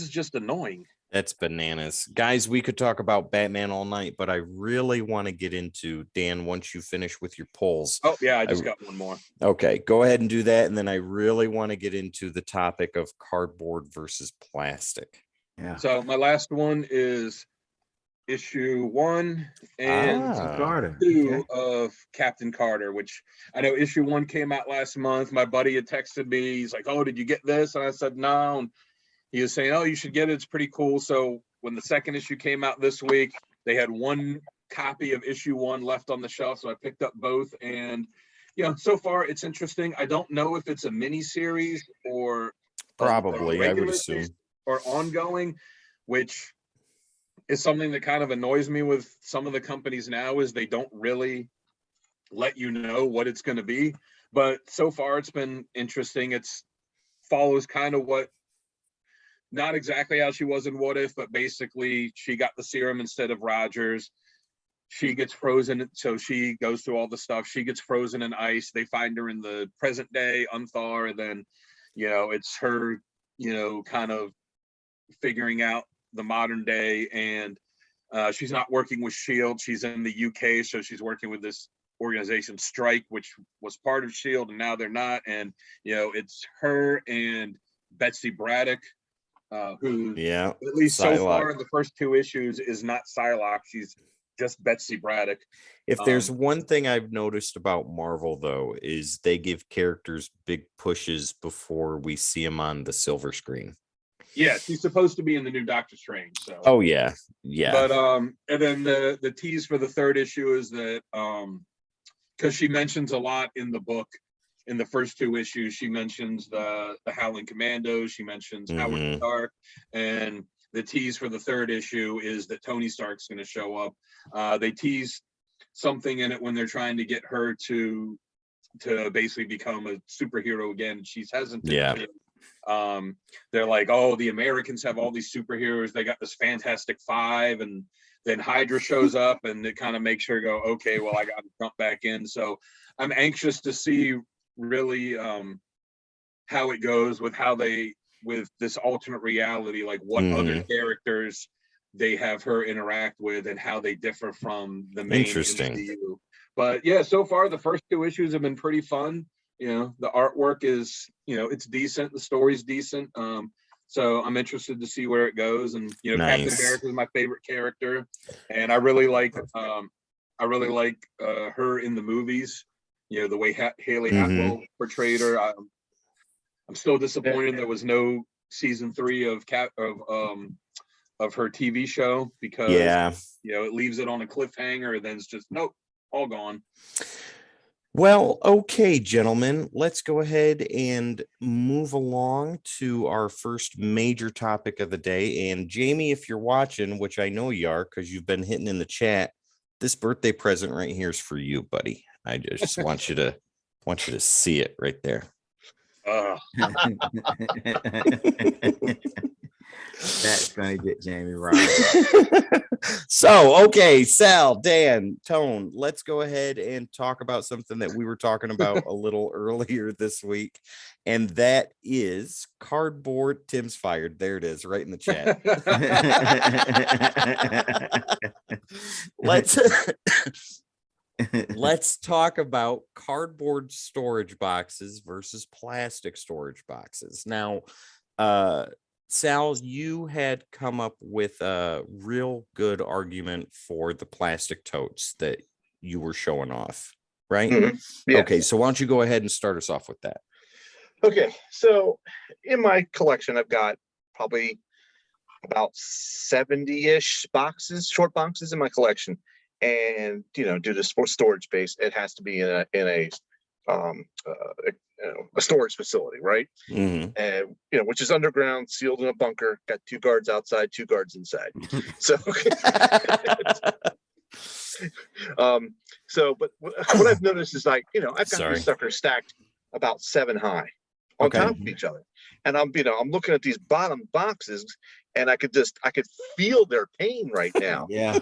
just annoying. That's bananas. Guys, we could talk about Batman all night, but I really want to get into, Dan, once you finish with your polls. Oh, yeah, I just got one more. Okay, go ahead and do that. And then I really want to get into the topic of cardboard versus plastic. Yeah. So my last one is issue 1 and Carter. 2 of Captain Carter, which I know issue 1 came out last month. My buddy had texted me. He's like, oh, did you get this? And I said, no. And he was saying, oh, you should get it. It's pretty cool. So when the second issue came out this week, they had one copy of issue 1 left on the shelf. So I picked up both. And, so far it's interesting. I don't know if it's a mini series or probably, I would assume, or ongoing, which is something that kind of annoys me with some of the companies now, is they don't really let you know what it's going to be. But so far it's been interesting. It's follows kind of what, not exactly how she was in What If, but basically she got the serum instead of Rogers. She gets frozen, so she goes through all the stuff. She gets frozen in ice. They find her in the present day, unthaw, and then, it's her, kind of figuring out the modern day. And she's not working with S.H.I.E.L.D. She's in the UK, so she's working with this organization, Strike, which was part of S.H.I.E.L.D., and now they're not. And, it's her and Betsy Braddock, who, at least Psylocke. So far in the first 2 issues, is not Psylocke. She's just Betsy Braddock. If there's one thing I've noticed about Marvel, though, is they give characters big pushes before we see them on the silver screen. Yeah, she's supposed to be in the new Doctor Strange. So. Oh yeah. But and then the tease for the 3rd issue is that because she mentions a lot in the book. In the first 2 issues, she mentions the Howling Commandos. She mentions Howard Stark, and the tease for the 3rd issue is that Tony Stark's going to show up. They tease something in it when they're trying to get her to basically become a superhero again. She's hesitant. Yeah. They're like, oh, the Americans have all these superheroes. They got this Fantastic Five, and then Hydra shows up, and it kind of makes her go, okay, well, I got to jump back in. So I'm anxious to see really how it goes with with this alternate reality, like what other characters they have her interact with and how they differ from the main MCU. But yeah, so far the first 2 issues have been pretty fun. The artwork is, it's decent, the story's decent. So I'm interested to see where it goes. And Nice. Captain America is my favorite character, and I really like her in the movies. The way Haley Atwell portrayed her. I'm still disappointed there was no season 3 of her TV show, because it leaves it on a cliffhanger, and then it's just nope, all gone. Well, okay, gentlemen, let's go ahead and move along to our first major topic of the day. And Jamie, if you're watching, which I know you are because you've been hitting in the chat, this birthday present right here is for you, buddy. I just want you to see it right there. That's gonna get Jamie right. So, okay, Sal, Dan, Tone, let's go ahead and talk about something that we were talking about a little earlier this week, and that is cardboard. Tim's fired. There it is, right in the chat. let's talk about cardboard storage boxes versus plastic storage boxes. Now, Sal, you had come up with a real good argument for the plastic totes that you were showing off, right? Mhm. Yeah. Okay, so why don't you go ahead and start us off with that? Okay, so in my collection, I've got probably about 70-ish boxes, short boxes in my collection. And due to storage space, it has to be in a storage facility, right? Mhm. And which is underground, sealed in a bunker, got 2 guards outside, 2 guards inside. So but what I've noticed is I've got Sorry. these suckers stacked about 7 high on Okay. top of each other. And I'm looking at these bottom boxes, and I could feel their pain right now. Yeah.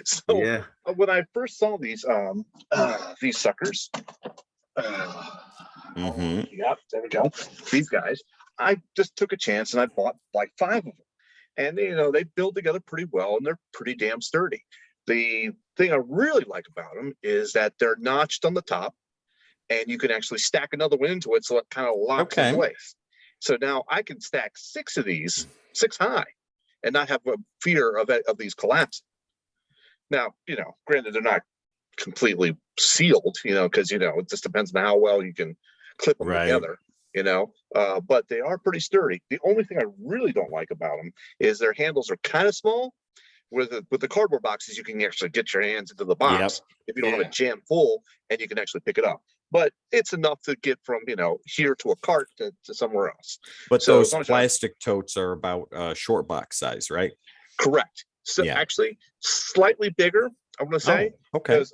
So Yeah. when I first saw these suckers, Mhm. yep, there we go. These guys, I just took a chance and I bought like 5 of them. And they build together pretty well, and they're pretty damn sturdy. The thing I really like about them is that they're notched on the top, and you can actually stack another one into it, so it kind of locks in place. So now I can stack 6 of these, 6 high, and not have a fear of these collapsing. Now, granted, they're not completely sealed, because it just depends on how well you can clip them together. But they are pretty sturdy. The only thing I really don't like about them is their handles are kind of small. With the cardboard boxes, you can actually get your hands into the box if you don't have it jammed full, and you can actually pick it up. But it's enough to get from here to a cart to somewhere else. But so those plastic totes are about short box size, right? Correct. So actually slightly bigger, I want to say. Oh, okay.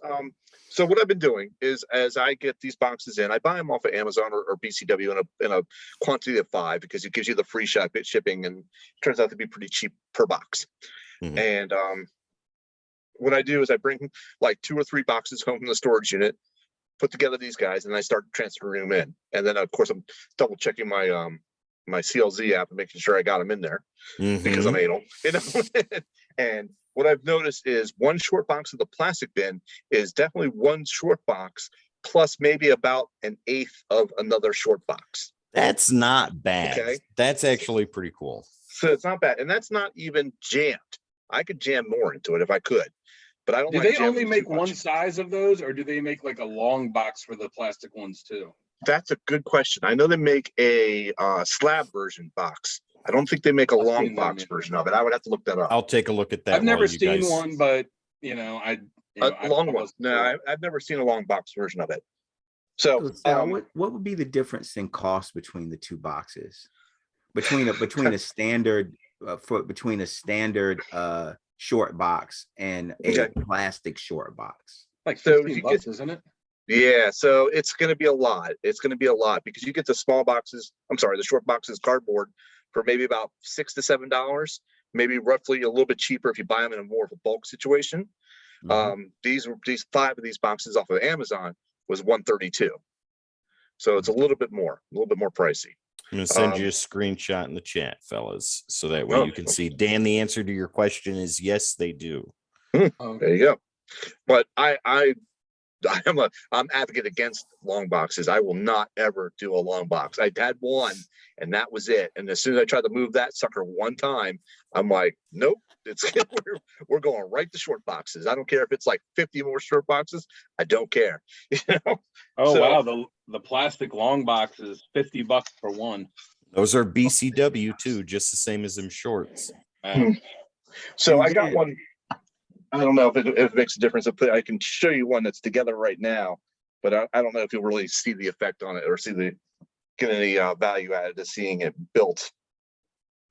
So what I've been doing is, as I get these boxes in, I buy them off of Amazon or BCW in a quantity of 5, because it gives you the free shipping, and it turns out to be pretty cheap per box. Mhm. And what I do is I bring like 2 or 3 boxes home from the storage unit, put together these guys, and I start transferring them in. And then of course I'm double checking my my CLZ app and making sure I got them in there, because I'm anal, And what I've noticed is 1 short box of the plastic bin is definitely 1 short box plus maybe about 1/8 of another short box. That's not bad. Okay. That's actually pretty cool. So it's not bad, and that's not even jammed. I could jam more into it if I could, but I don't. Do like they only jamming make too much. one size of those, or do they make like a long box for the plastic ones too? That's a good question. I know they make a slab version box. I don't think they make a long box version of it. I would have to look that up. I'll take a look at that. I've never seen one, but a long one. No, I've never seen a long box version of it. So, Sal, what would be the difference in cost between the 2 boxes? Between a standard short box and a plastic short box? Like $15, isn't it? Yeah, so it's going to be a lot. It's going to be a lot, because you get the small boxes. I'm sorry, the short boxes cardboard for maybe about $6 to $7, maybe roughly a little bit cheaper if you buy them in a more of a bulk situation. These 5 of these boxes off of Amazon was $132, so it's a little bit more pricey. I'm gonna send you a screenshot in the chat, fellas, so that way you can see. Dan, the answer to your question is yes, they do. There you go. But I'm advocate against long boxes. I will not ever do a long box. I had one, and that was it. And as soon as I tried to move that sucker one time, I'm like, nope, we're going right to short boxes. I don't care if it's like 50 more short boxes. I don't care. Wow, the plastic long box is $50 for one. Those are BCW too, just the same as them shorts. So I got one. I don't know if it makes a difference. I can show you one that's together right now, but I don't know if you'll really see the effect on it or get any value added to seeing it built.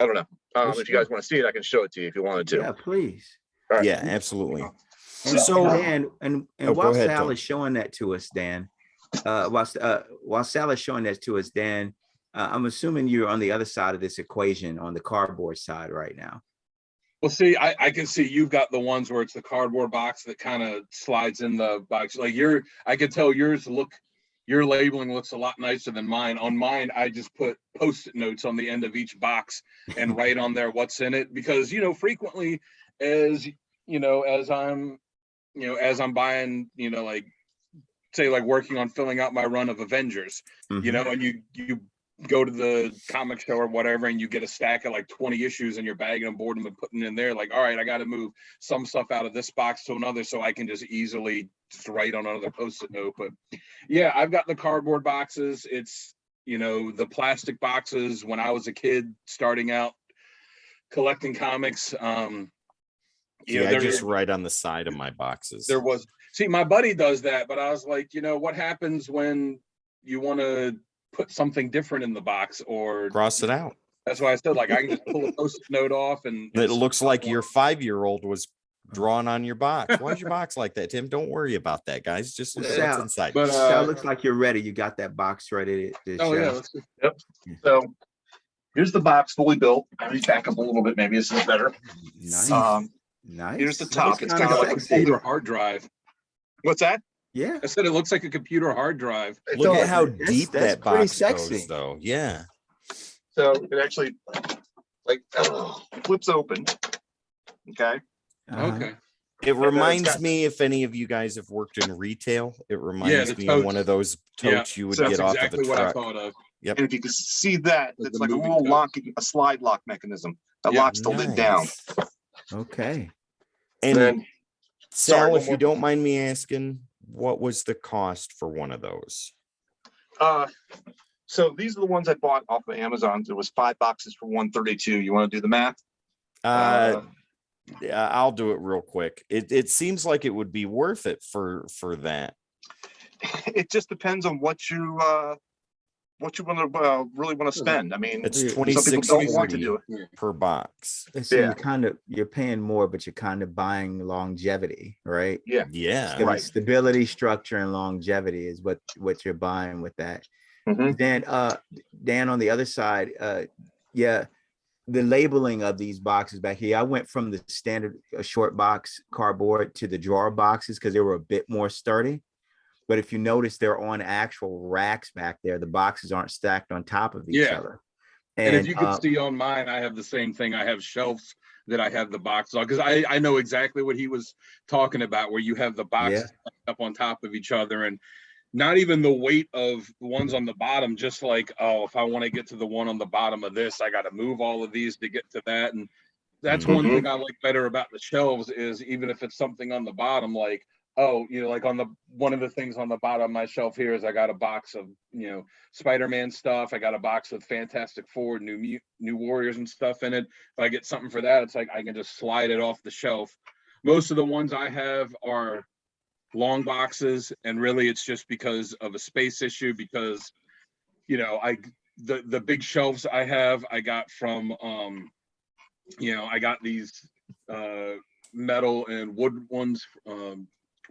I don't know. If you guys want to see it, I can show it to you if you wanted to. Yeah, please. All right. Yeah, absolutely. So Dan, and while ahead, Sal Tom. is showing that to us, Dan, while Sal is showing that to us, Dan, I'm assuming you're on the other side of this equation, on the cardboard side right now. Well, see, I can see you've got the ones where it's the cardboard box that kind of slides in the box. Like I can tell your labeling looks a lot nicer than mine. On mine, I just put Post-it notes on the end of each box and write on there what's in it, because frequently, as I'm you know, as I'm buying, you know, like say like working on filling out my run of Avengers, you know, and you go to the comic show or whatever, and you get a stack of like 20 issues and you're bagging them, boarding them and putting them in there. Like, all right, I got to move some stuff out of this box to another so I can just easily just write on another post-it note. But yeah, I've got the cardboard boxes. It's, you know, the plastic boxes when I was a kid starting out collecting comics. You know, I just write on the side of my boxes. there was, see, my buddy does that, but I was like, you know, what happens when you want to put something different in the box or Cross it out. that's why I said, like, I can just pull a post-it note off and It looks like your one. 5-year-old was drawn on your box. Why is your box like that, Tim? Don't worry about that, guys. Just look at what's Sal, inside. But Sal, looks like you're ready. You got that box ready to oh show. yeah, let's just, Yep. So here's the box fully built. Let me back up a little bit. Maybe this is better. Nice. Nice. Here's the top. It's kind of like a computer hard drive. What's that? Yeah. I said it looks like a computer hard drive. Look at how That's- deep that's that pretty box sexy. goes, though. Yeah. So it actually like flips open. Okay. Okay. It then it's reminds got- me, if any of you guys have worked in retail, it reminds the me of totes. one of those totes you would So get That's off exactly of a what I truck. thought of. Yep. And if you can see that, Like it's the like a moving little totes. locking, a slide lock mechanism that Yeah. locks the lid down. Nice. Okay. And Then Sal, sorry, one if you more. don't mind me asking, what was the cost for one of those? So these are the ones I bought off of Amazon. There was 5 boxes for 132. You want to do the math? Yeah, I'll do it real quick. It seems like it would be worth it for that. It just depends on what you want to really want to spend. I mean, It's Yeah, some people don't want to do it. per box. So Yeah. you're paying more, but you're kind of buying longevity, right? Yeah. Yeah. It's gonna be Right. stability, structure, and longevity is what you're buying with that. Mhm. Then Dan, on the other side, yeah, the labeling of these boxes back here, I went from the standard short box cardboard to the drawer boxes because they were a bit more sturdy. But if you notice, they're on actual racks back there. The boxes aren't stacked on top of each Yeah. other. And if you can see on mine, I have the same thing. I have shelves that I have the boxes on because I know exactly what he was talking about, where you have the boxes up on top of each other and not even the weight of the ones on the bottom, just like, oh, if I want to get to the one on the bottom of this, I got to move all of these to get to that. And that's one thing I like better about the shelves is even if it's something on the bottom, like, oh, you know, like on the one of the things on the bottom of my shelf here is I got a box of, you know, Spider-Man stuff. I got a box with Fantastic Four, New Warriors and stuff in it. If I get something for that, it's like I can just slide it off the shelf. Most of the ones I have are long boxes, and really it's just because of a space issue because, you know, the big shelves I have, I got from you know, I got these metal and wood ones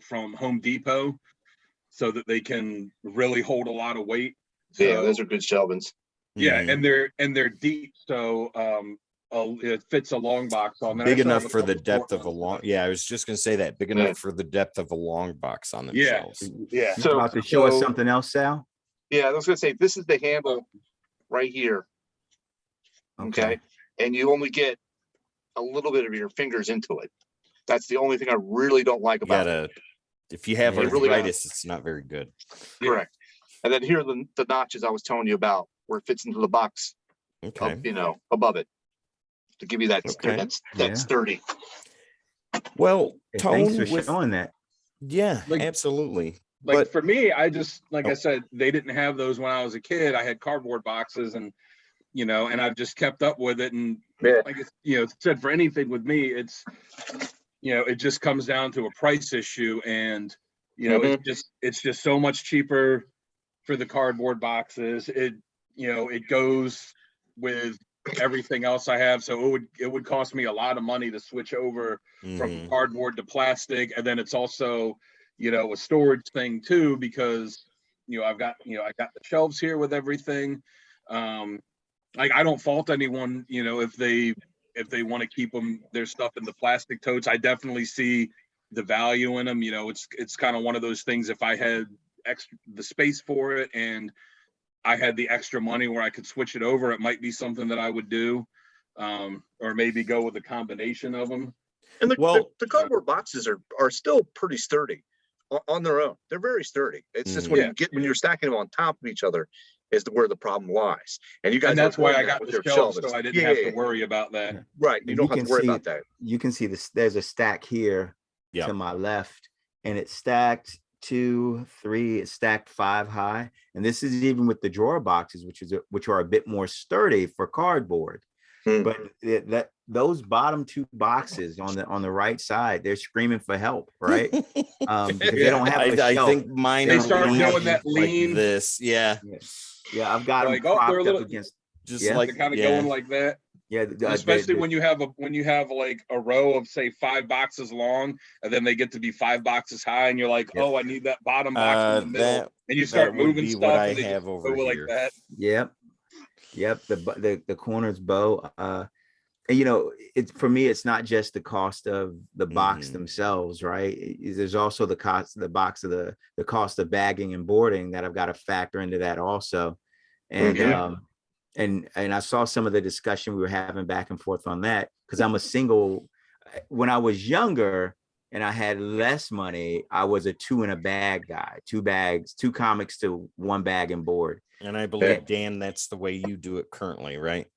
from Home Depot so that they can really hold a lot of weight. Yeah, So, those are good shelvings. yeah, Mhm. and they're deep, so it fits a long box on there. Big I still enough have a for the couple depth short of a ones. long. Yeah, I was just gonna say that. Big Yeah. enough for the depth of a long box on the Yeah. shelves. Yeah. You're So- about to show us so- something else, Sal? Yeah, I was gonna say this is the handle right here. Okay. And you only get a little bit of your fingers into it. That's the only thing I really don't like You about it. gotta. If you have Yeah, really gotta- arthritis, it's not very good. Correct. And then here are the notches I was telling you about where it fits into the box, Okay. you know, above it to give you that Okay. that Yeah. sturdy. Well, Hey, Tone thanks for with showing that. yeah, Like- absolutely. Like But for me, I just, like Oh. I said, they didn't have those when I was a kid. I had cardboard boxes and, you know, and I've just kept up with it. And Yeah. like, you know, said for anything with me, it's, you know, it just comes down to a price issue. And, you know, it's just so much cheaper for the cardboard boxes. It, you know, it goes with everything else I have. So it would cost me a lot of money to switch over from Mhm. cardboard to plastic. And then it's also, you know, a storage thing too, because, you know, I got the shelves here with everything. Like I don't fault anyone, you know, if they want to keep their stuff in the plastic totes. I definitely see the value in them. You know, it's kind of one of those things. If I had the space for it and I had the extra money where I could switch it over, it might be something that I would do, or maybe go with a combination of them. And Well, the cardboard boxes are still pretty sturdy on their own. They're very sturdy. It's just when you're stacking them on top of each other is where the problem lies. And you guys, And that's why I that got with the your shelves, shelves. so I didn't have to worry about that. Right. You And don't have to worry about that. You can see this. There's a stack here Yep. to my left, and it's stacked 2, 3. It's stacked 5 high, and this is even with the drawer boxes, which are a bit more sturdy for cardboard. But those bottom 2 boxes on the right side, they're screaming for help, right? Because they don't have a I shelf. think mine They are start leaning doing that like lean. this. Yeah. Yeah, I've got Like, them oh, they're a propped little- up against. Just Yeah. like They're kind of going like that. Yeah, Especially when you have like a row of say 5 boxes long, and then they get to be 5 boxes high, and you're like, Yep. oh, I need that bottom box in the middle, and you that start would moving be stuff, what I and they have just over go like here. that. Yep. The corners bow. And you know, it's for me, it's not just the cost of the box themselves, right? There's also the cost of the box of the cost of bagging and boarding that I've got to factor into that also. And and I saw some of the discussion we were having back and forth on that, because I'm a single. When I was younger and I had less money, I was a 2 in a bag guy, 2 bags, 2 comics to 1 bag and board. And I believe, Dan, that's the way you do it currently, right?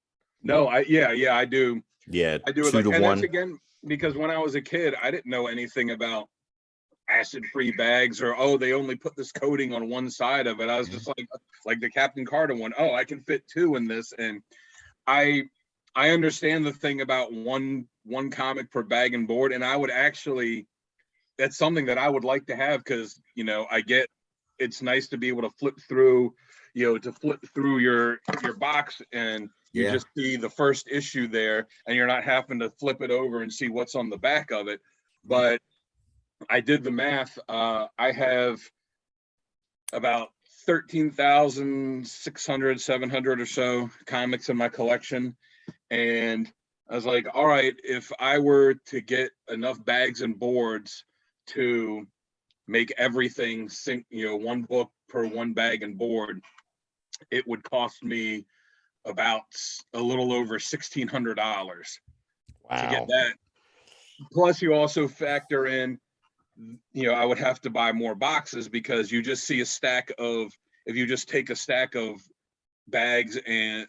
No, I do. Yeah, I do it 2 like, to and 1. that's again because when I was a kid, I didn't know anything about acid-free bags, or oh, they only put this coating on one side of it. I was just like the Captain Carter one. Oh, I can fit 2 in this, and I understand the thing about one comic per bag and board, and I would actually, that's something that I would like to have, because you know, it's nice to be able to flip through your box, and you just see the first issue there, and you're not having to flip it over and see what's on the back of it. But I did the math. I have about 13,600, 700 or so comics in my collection. And I was like, all right, if I were to get enough bags and boards to make everything sync, 1 book per 1 bag and board, it would cost me about a little over $1,600 to get that. Plus, you also factor in, I would have to buy more boxes, because you just see a stack of, if you just take a stack of bags and,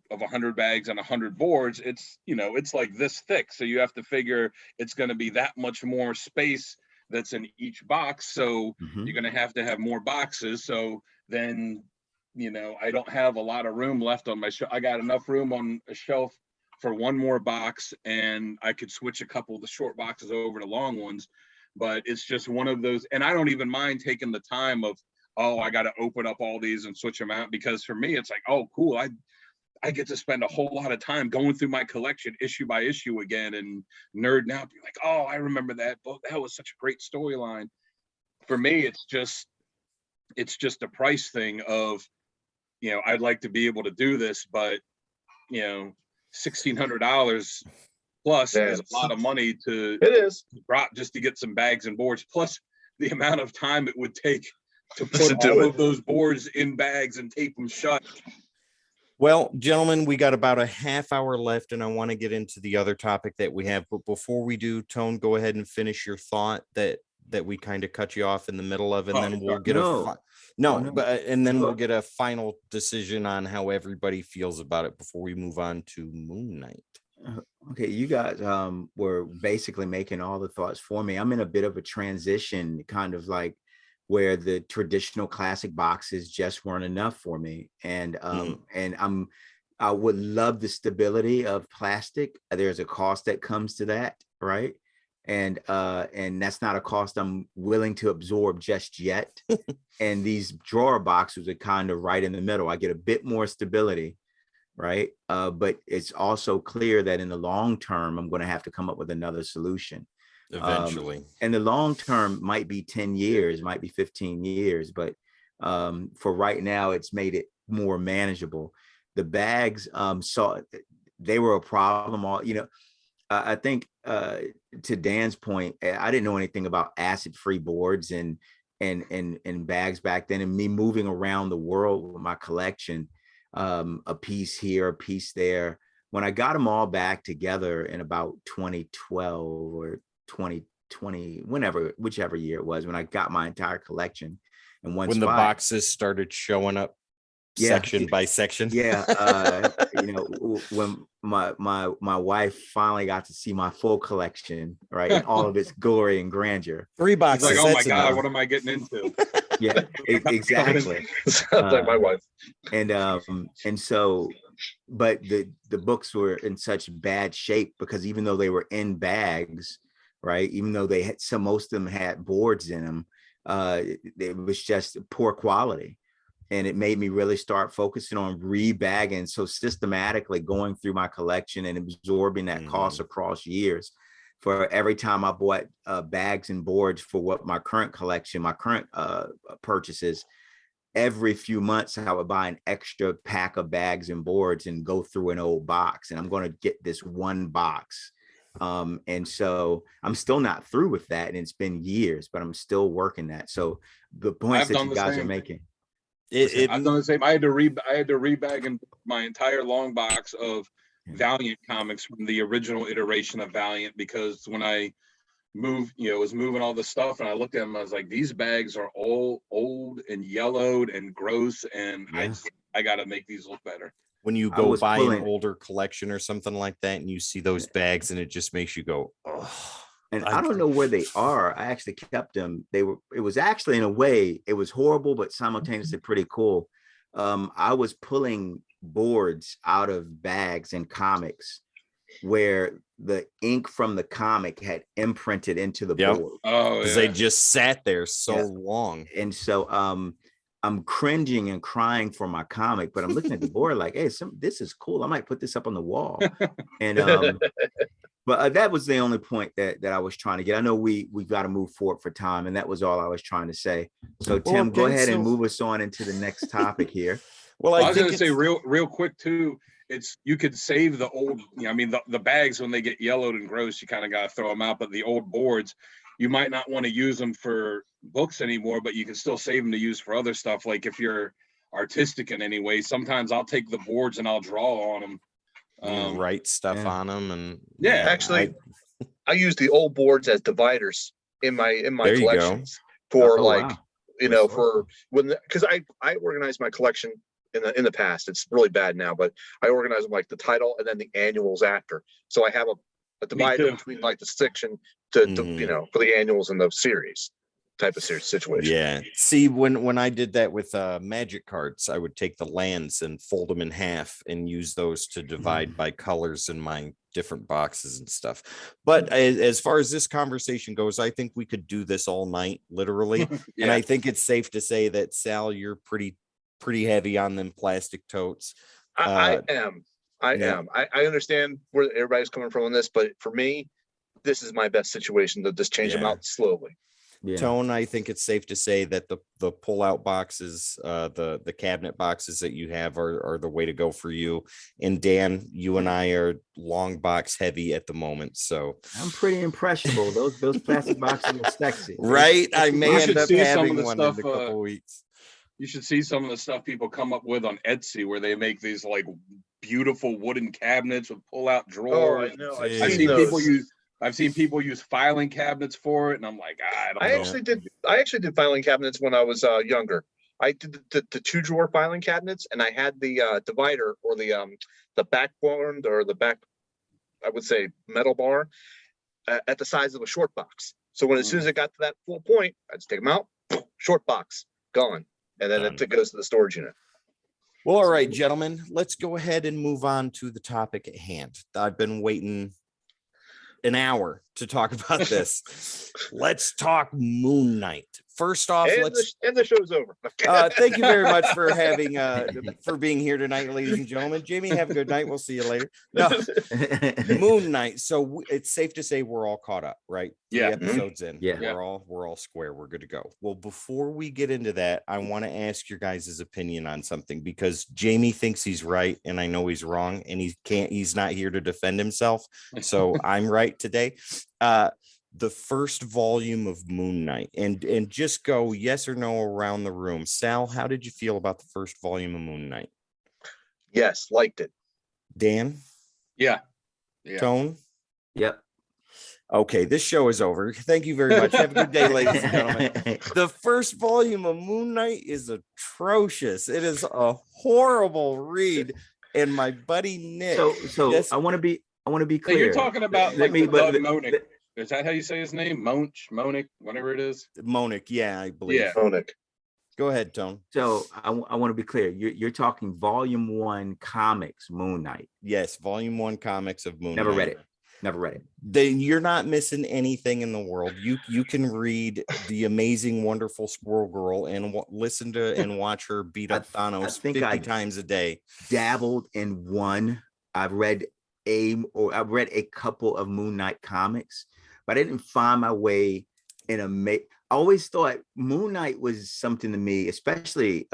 of 100 bags and 100 boards, it's, it's like this thick. So you have to figure it's going to be that much more space that's in each box. So you're going to have more boxes. So then, I don't have a lot of room left on my shelf. I got enough room on a shelf for 1 more box, and I could switch a couple of the short boxes over to long ones. But it's just one of those, and I don't even mind taking the time of, oh, I got to open up all these and switch them out, because for me, it's like, oh, cool. I get to spend a whole lot of time going through my collection issue by issue again and nerding out, be like, oh, I remember that book. That was such a great storyline. For me, it's just a price thing of, I'd like to be able to do this, but, $1,600 plus is a lot of money to drop just to get some bags and boards, plus the amount of time it would take to put all of those boards in bags and tape them shut. Well, gentlemen, we got about a half hour left, and I want to get into the other topic that we have. But before we do, Tone, go ahead and finish your thought that we kind of cut you off in the middle of, and then we'll get we'll get a final decision on how everybody feels about it before we move on to Moon Knight. Okay, you guys were basically making all the thoughts for me. I'm in a bit of a transition, kind of like where the traditional classic boxes just weren't enough for me, and I would love the stability of plastic. There's a cost that comes to that, right? And that's not a cost I'm willing to absorb just yet. And these drawer boxes are kind of right in the middle. I get a bit more stability, right? But it's also clear that in the long term, I'm going to have to come up with another solution. Eventually. And the long term might be 10 years, might be 15 years, but for right now, it's made it more manageable. The bags, they were a problem. I think to Dan's point, I didn't know anything about acid-free boards and bags back then, and me moving around the world with my collection, a piece here, a piece there. when I got them all back together in about 2012 or 2020, whichever year it was, when I got my entire collection in one When the spot. boxes started showing up section by section. When my wife finally got to see my full collection, right, in all of its glory and grandeur. 3 He's boxes. like, oh my that's God, enough. what am I getting into? Yeah, exactly. Sounds like my wife. And so, but the books were in such bad shape because even though they were in bags, right, even though they had most of them had boards in them, it was just poor quality. And it made me really start focusing on rebagging. So systematically going through my collection and absorbing that cost across years. For every time I bought bags and boards for what my current collection, my current purchases, every few months I would buy an extra pack of bags and boards and go through an old box. And I'm going to get this one box. And so I'm still not through with that. And it's been years, but I'm still working that. So the points that you guys are making. I've done the same. I had to rebag in my entire long box of Valiant comics from the original iteration of Valiant, because when I was moving all the stuff and I looked at them, I was like, these bags are all old and yellowed and gross, and I got to make these look better. When you go buy an older collection or something like that and you see those bags and it just makes you go, oh. And I don't know where they are. I actually kept them. It was actually, in a way, it was horrible, but simultaneously pretty cool. I was pulling boards out of bags and comics where the ink from the comic had imprinted into the board. Oh, because they just sat there so long. And so I'm cringing and crying for my comic, but I'm looking at the board like, hey, this is cool. I might put this up on the wall. And but that was the only point that I was trying to get. I know we got to move forward for time, and that was all I was trying to say. So Tim, go ahead and move us on into the next topic here. Well, I was going to say real quick too. You could save the old, the bags when they get yellowed and gross, you kind of got to throw them out. But the old boards, you might not want to use them for books anymore, but you can still save them to use for other stuff. Like if you're artistic in any way, sometimes I'll take the boards and I'll draw on them. Write stuff on them, and actually, I use the old boards as dividers in my collections for for when, because I organize my collection in the past. It's really bad now, but I organize them like the title and then the annuals after. So I have a divider between like the section to for the annuals and the series type of situation. Yeah. See, when I did that with magic cards, I would take the lands and fold them in half and use those to divide by colors in my different boxes and stuff. But as far as this conversation goes, I think we could do this all night, literally. And I think it's safe to say that, Sal, you're pretty heavy on them plastic totes. I am. I understand where everybody's coming from on this, but for me, this is my best situation to just change them out slowly. Tone, I think it's safe to say that the pull-out boxes, the cabinet boxes that you have are the way to go for you. And Dan, you and I are long box heavy at the moment, so I'm pretty impressionable. Those plastic boxes are sexy, right? I may end up having one in a couple weeks. You should see some of the stuff people come up with on Etsy, where they make these like beautiful wooden cabinets with pull-out drawers. Oh, I know. I've seen people use filing cabinets for it, and I'm like, I actually did filing cabinets when I was younger. I did the 2-drawer filing cabinets, and I had the divider or the backbone or the back, I would say, metal bar at the size of a short box. So as soon as it got to that full point, I'd just take them out, short box, gone, and then it goes to the storage unit. Well, all right, gentlemen, let's go ahead and move on to the topic at hand. I've been waiting an hour to talk about this. Let's talk Moon Knight. First off, and the show's over. Thank you very much for having for being here tonight, ladies and gentlemen. Jamie, have a good night. We'll see you later. No. Moon Knight. So it's safe to say we're all caught up, right? Yeah. 3 episodes in. Yeah. We're all square. We're good to go. Well, before we get into that, I want to ask your guys' opinion on something, because Jamie thinks he's right and I know he's wrong, and he's not here to defend himself. So I'm right today. The first volume of Moon Knight, and just go yes or no around the room. Sal, how did you feel about the first volume of Moon Knight? Yes, liked it. Dan? Yeah. Yeah. Tone. Yep. Okay, this show is over. Thank you very much. Have a good day, ladies and gentlemen. The first volume of Moon Knight is atrocious. It is a horrible read. And my buddy Nick. So I want to be So clear. you're talking about Let like me- the but- Doug Monick. Is that how you say his name? Monick, whatever it is. Monick, yeah, I believe. Yeah. Monick. Go ahead, Tone. So I want to be clear. You're talking volume 1 comics, Moon Knight. Yes, volume 1 comics of Moon Never Knight. read it. Never read it. Then you're not missing anything in the world. You can read The Amazing Wonderful Squirrel Girl and listen to and watch her beat up Thanos 50 times a day. Dabbled in one. I've read a couple of Moon Knight comics, but I didn't find my way in I always thought Moon Knight was something to me, especially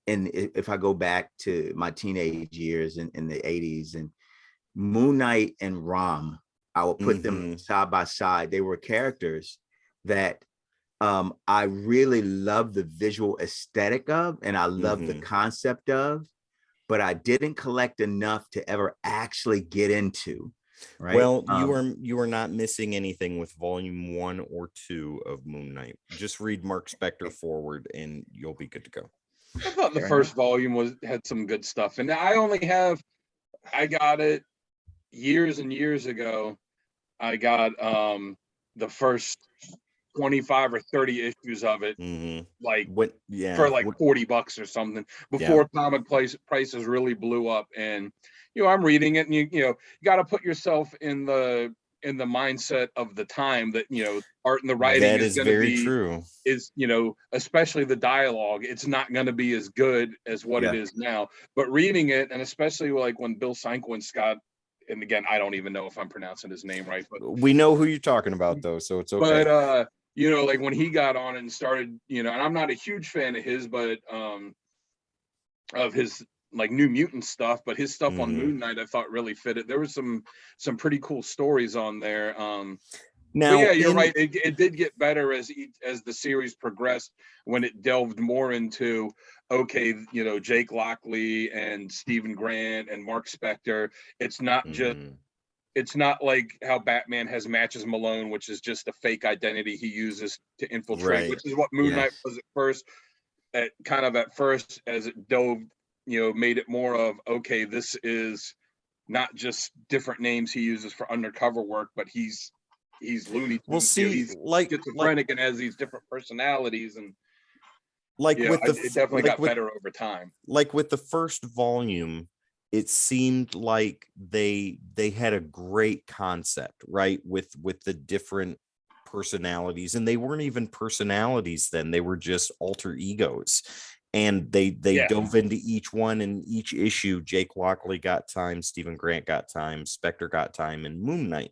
if I go back to my teenage years in the 80s, and Moon Knight and Ram, I would put them side by side. They were characters that I really love the visual aesthetic of, and I love the concept of, but I didn't collect enough to ever actually get into. Right. Well, you are not missing anything with volume 1 or 2 of Moon Knight. Just read Mark Spector forward and you'll be good to go. I thought the first volume had some good stuff. And I got it years and years ago. I got the first 25 or 30 issues of it, for like $40 or something, before comic prices really blew up. And I'm reading it, and you got to put yourself in the mindset of the time that art and the writing is going to be true. Especially the dialogue, it's not going to be as good as what it is now. But reading it, and especially like when Bill Sienkiewicz got, and again, I don't even know if I'm pronouncing his name right, but we know who you're talking about though, so it's okay. But like when he got on and started, and I'm not a huge fan of his, but of his like New Mutant stuff, but his stuff on Moon Knight I thought really fit it. There was some pretty cool stories on there. Now, yeah, you're right. It did get better as the series progressed, when it delved more into, Jake Lockley and Stephen Grant and Mark Spector. It's not just, it's not like how Batman has Matches Malone, which is just a fake identity he uses to infiltrate, which is what Moon Knight was at first. At first, as it dove, made it more of, this is not just different names he uses for undercover work, but he's Looney Tunes. We'll see, he's schizophrenic and has these different personalities, and it definitely got better over time. Like with the first volume, it seemed like they had a great concept, right? With the different personalities, and they weren't even personalities then; they were just alter egos. And they dove into each one, and each issue, Jake Lockley got time, Stephen Grant got time, Spector got time, and Moon Knight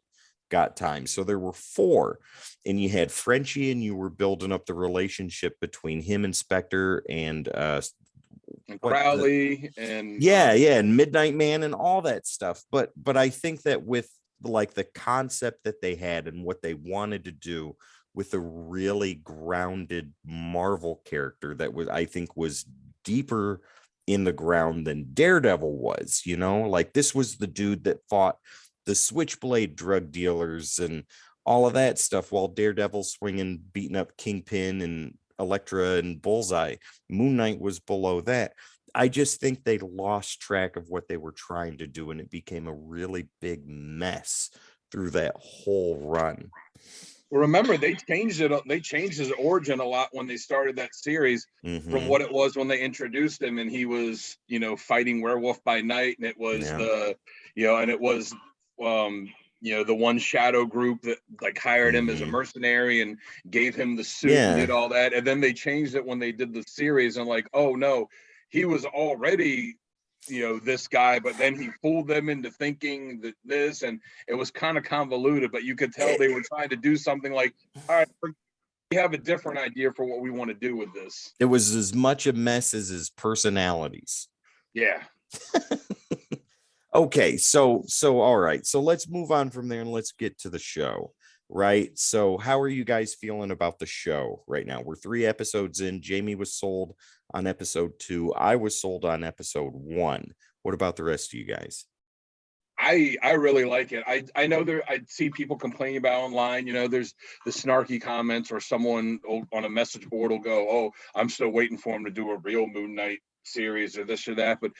got time. So there were 4, and you had Frenchie, and you were building up the relationship between him and Spector and Crowley and and Midnight Man and all that stuff. But I think that with like the concept that they had and what they wanted to do with a really grounded Marvel character that I think was deeper in the ground than Daredevil was, like this was the dude that fought the Switchblade drug dealers and all of that stuff, while Daredevil swinging, beating up Kingpin and Elektra and Bullseye. Moon Knight was below that. I just think they lost track of what they were trying to do, and it became a really big mess through that whole run. Well, remember, they changed it. They changed his origin a lot when they started that series from what it was when they introduced him, and he was, fighting Werewolf by Night, and it was the one shadow group that like hired him as a mercenary and gave him the suit and did all that. And then they changed it when they did the series, and like, oh no, he was already this guy, but then he fooled them into thinking that this, and it was kind of convoluted, but you could tell they were trying to do something like, all right, we have a different idea for what we want to do with this. It was as much a mess as his personalities. Yeah. Okay, so all right, so let's move on from there and let's get to the show, right? So how are you guys feeling about the show right now? We're 3 episodes in. Jamie was sold on episode 2. I was sold on episode 1. What about the rest of you guys? I really like it. I know I see people complaining about online, there's the snarky comments, or someone on a message board will go, oh, I'm still waiting for him to do a real Moon Knight series or this or that. But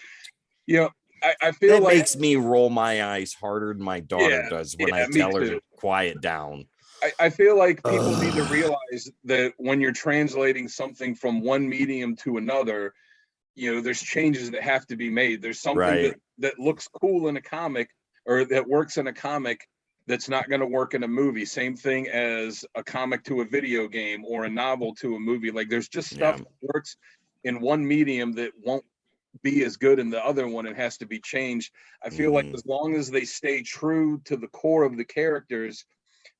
I feel That like makes me roll my eyes harder than my daughter does when I me tell her too. to quiet down. I feel like people need to realize that when you're translating something from one medium to another, there's changes that have to be made. There's something that looks cool in a comic, or that works in a comic, that's not going to work in a movie. Same thing as a comic to a video game, or a novel to a movie. Like, there's just stuff that works in one medium that won't be as good in the other one. It has to be changed. I feel like as long as they stay true to the core of the characters,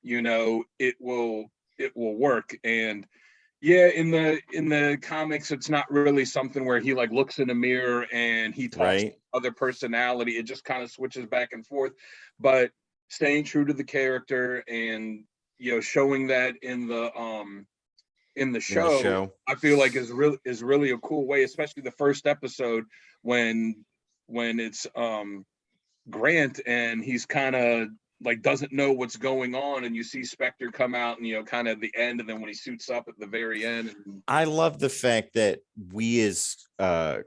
it will work. And in the comics, it's not really something where he like looks in a mirror and he talks to other personality. It just kind of switches back and forth. But staying true to the character, and showing that in the show, I feel like is really a cool way, especially the first episode when it's Grant, and he's kind of like doesn't know what's going on, and you see Spectre come out, and kind of at the end, and then when he suits up at the very end. I love the fact that we as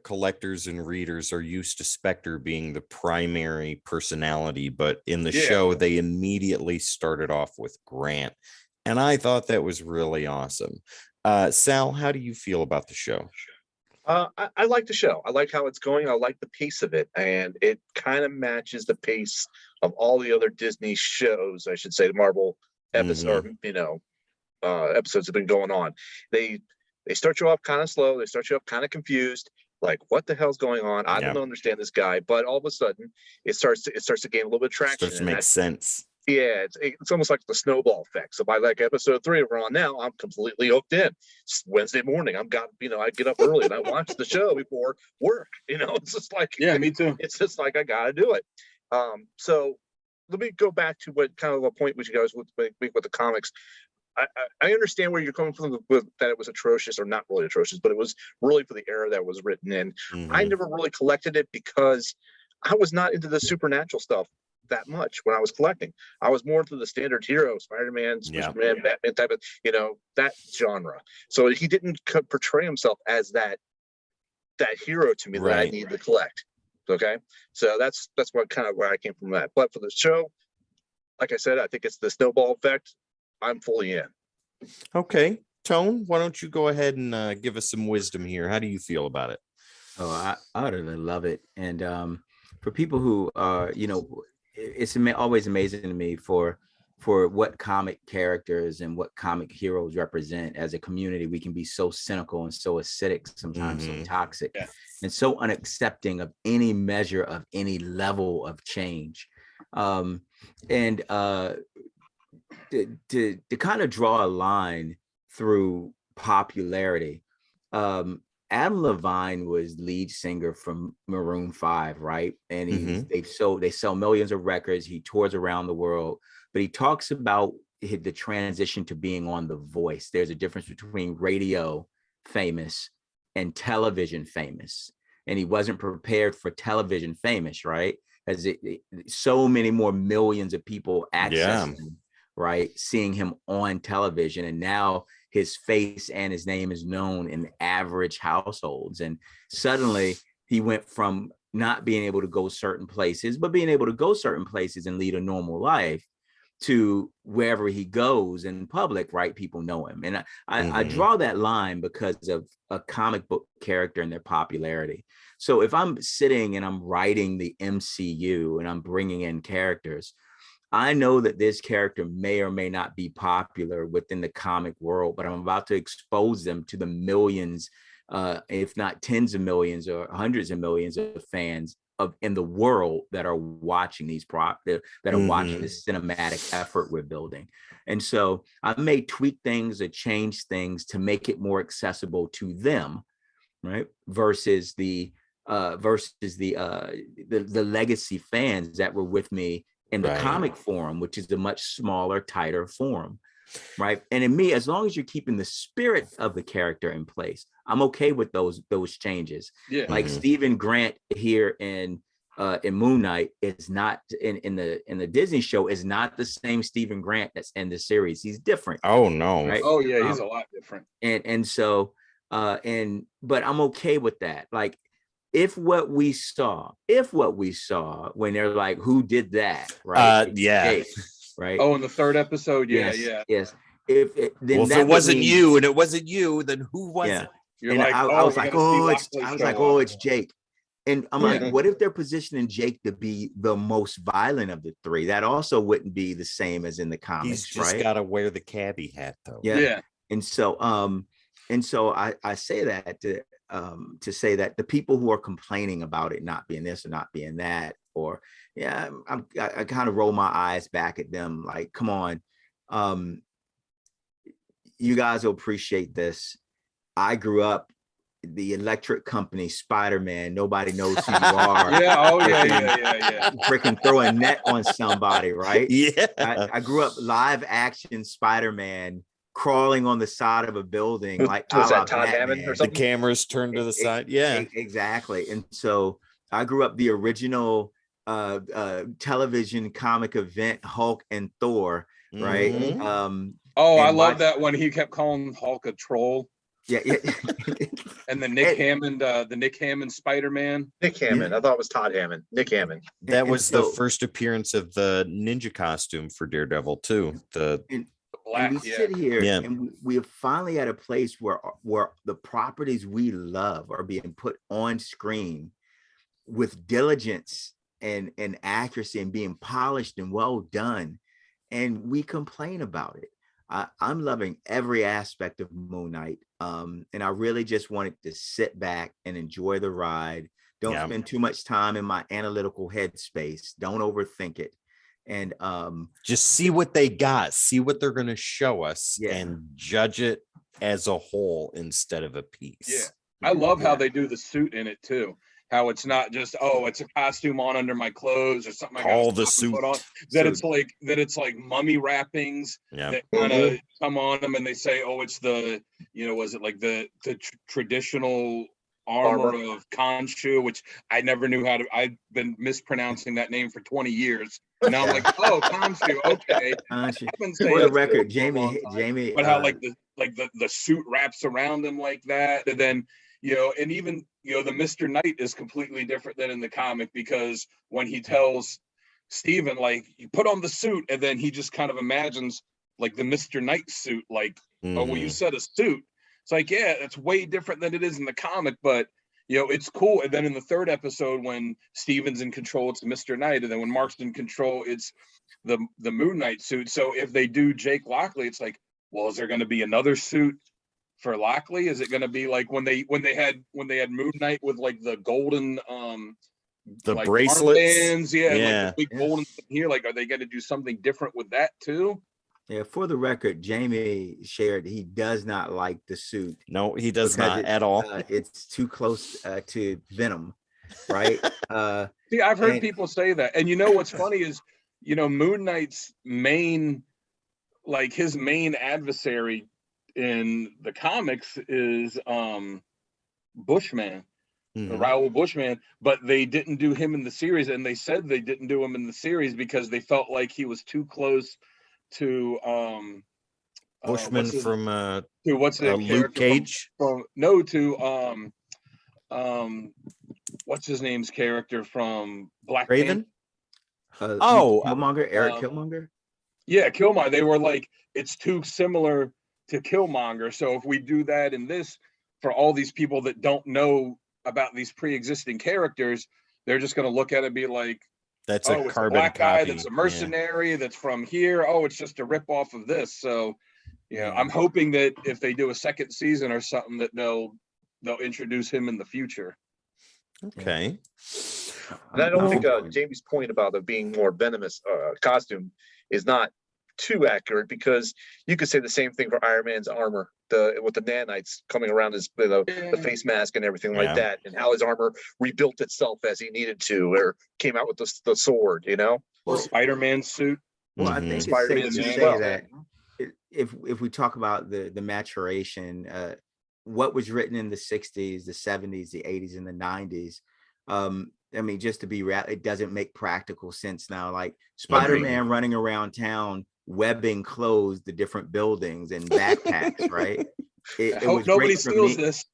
collectors and readers are used to Spectre being the primary personality, but in the show they immediately started off with Grant, and I thought that was really awesome. Sal, how do you feel about the show? I like the show. I like how it's going. I like the pace of it, and it kind of matches the pace of all the other Disney shows, I should say, the Marvel episode, episodes have been going on. They start you off kind of slow. They start you off kind of confused, like what the hell's going on? I don't understand this guy. But all of a sudden, it starts to gain a little bit of traction. Starts to make sense. Yeah, it's almost like the snowball effect. So by like episode 3 we're on now, I'm completely hooked in. It's Wednesday morning, I get up early and I watch the show before work. It's just like, me too. It's just like I gotta do it. So let me go back to what kind of a point which you guys would make with the comics. I understand where you're coming from with that it was atrocious, or not really atrocious, but it was really for the era that was written in. I never really collected it because I was not into the supernatural stuff that much when I was collecting. I was more into the standard hero, Spider-Man, Superman, Batman type of, that genre. So he didn't portray himself as that hero to me that I needed to collect. Okay, so that's what kind of where I came from that. But for the show, like I said, I think it's the snowball effect. I'm fully in. Okay, Tone, why don't you go ahead and give us some wisdom here? How do you feel about it? Oh, I utterly love it. And for people who are, it's always amazing to me for what comic characters and what comic heroes represent. As a community, we can be so cynical and so acidic, sometimes so toxic, and so unaccepting of any measure of any level of change. And to kind of draw a line through popularity, Adam Levine was lead singer from Maroon 5, right? And they sell millions of records. He tours around the world, but he talks about the transition to being on The Voice. There's a difference between radio famous and television famous, and he wasn't prepared for television famous, right? As so many more millions of people access him, right? Seeing him on television, and now his face and his name is known in average households. And suddenly he went from not being able to go certain places, but being able to go certain places and lead a normal life, to wherever he goes in public, right? People know him. And I draw that line because of a comic book character and their popularity. So if I'm sitting and I'm writing the MCU and I'm bringing in characters, I know that this character may or may not be popular within the comic world, but I'm about to expose them to the millions, if not tens of millions or hundreds of millions of fans in the world that are watching these that are watching this cinematic effort we're building. And so I may tweak things or change things to make it more accessible to them, right? Versus the legacy fans that were with me in the comic forum, which is a much smaller, tighter forum, right? And in me, as long as you're keeping the spirit of the character in place, I'm okay with those changes. Like Stephen Grant here in in Moon Knight is not in the Disney show is not the same Stephen Grant that's in the series. He's different. Oh no. Right? Oh yeah, he's a lot different. And so but I'm okay with that. Like if what we saw when they're like, who did that? Right. Yeah. Jake, right. Oh, in the third episode. Yeah. Yes, Yeah. yes. If it wasn't you, and it wasn't you, then who was it? You're and like, I was like, it's Jake. And I'm like, Mhm. what if they're positioning Jake to be the most violent of the three? That also wouldn't be the same as in the comics, He's just right? got to wear the cabbie hat, though. Yeah. And so I say that to say that the people who are complaining about it not being this or not being that, or I kind of roll my eyes back at them like, come on, you guys will appreciate this. I grew up the Electric Company Spider-Man. Nobody knows who you are. Freaking throw a net on somebody, right? Yeah. I grew up live action Spider-Man crawling on the side of a building, like was that Todd Hammond or The something? cameras turned to the side. Yeah. Exactly. And so I grew up the original television comic event Hulk and Thor, right? Mhm. I love that when he kept calling Hulk a troll. Yeah. And the Nick Hammond Spider-Man. Nick Hammond. I thought it was Todd Hammond. Nick Hammond. That was the first appearance of the ninja costume for Daredevil too. And we sit here and we are finally at a place where the properties we love are being put on screen with diligence and accuracy and being polished and well done, and we complain about it. I'm loving every aspect of Moon Knight, and I really just wanted to sit back and enjoy the ride. Don't spend too much time in my analytical headspace. Don't overthink it. And just see what they got, see what they're going to show us, and judge it as a whole instead of a piece. I love how they do the suit in it too. How it's not just it's a costume on under my clothes or something. All the suit put on. It's like mummy wrappings that kind of come on them, and they say, it's the was it like the traditional armor of Khonshu, which I never knew how to. I've been mispronouncing that name for 20 years. Now I'm like, Khonshu, okay. For the record, Jamie, but how the suit wraps around him like that, and then and even the Mr. Knight is completely different than in the comic, because when he tells Steven, like, you put on the suit, and then he just kind of imagines like the Mr. Knight suit, like, well, you said a suit. It's like, it's way different than it is in the comic, but it's cool. And then in the third episode, when Steven's in control, it's Mr. Knight, and then when Mark's in control, it's the Moon Knight suit. So if they do Jake Lockley, it's like, well, is there going to be another suit for Lockley? Is it going to be like when they had Moon Knight with like the golden the like bracelets, armbands, like the big golden thing here? Like, are they going to do something different with that too? Yeah, for the record, Jamie shared he does not like the suit. No, he does not at all. It's too close to Venom, right? See, I've heard people say that. And what's funny is, Moon Knight's main adversary in the comics is Bushman, Raoul Bushman, but they didn't do him in the series, and they said they didn't do him in the series because they felt like he was too close to Bushman from Luke Cage. What's his name's character from Black Raven? Killmonger, Eric Killmonger. Yeah, Killmonger. They were like, it's too similar to Killmonger. So if we do that in this, for all these people that don't know about these pre-existing characters, they're just going to look at it and be like, that's a carbon black guy copy. That's a mercenary that's from here. It's just a rip off of this. So I'm hoping that if they do a second season or something, that they'll introduce him in the future. Okay. And I don't think Jamie's point about it being more venomous costume is not too accurate, because you could say the same thing for Iron Man's armor, with the nanites coming around his the face mask and everything like that, and how his armor rebuilt itself as he needed to, or came out with the sword, Or Spider-Man's suit. Well, I think it's safe to say that if we talk about the maturation, what was written in the 60s, the 70s, the 80s, and the 90s, I mean, just to be it doesn't make practical sense now. Like Spider-Man running around town, webbing clothes to different buildings and backpacks, right? I hope nobody steals this.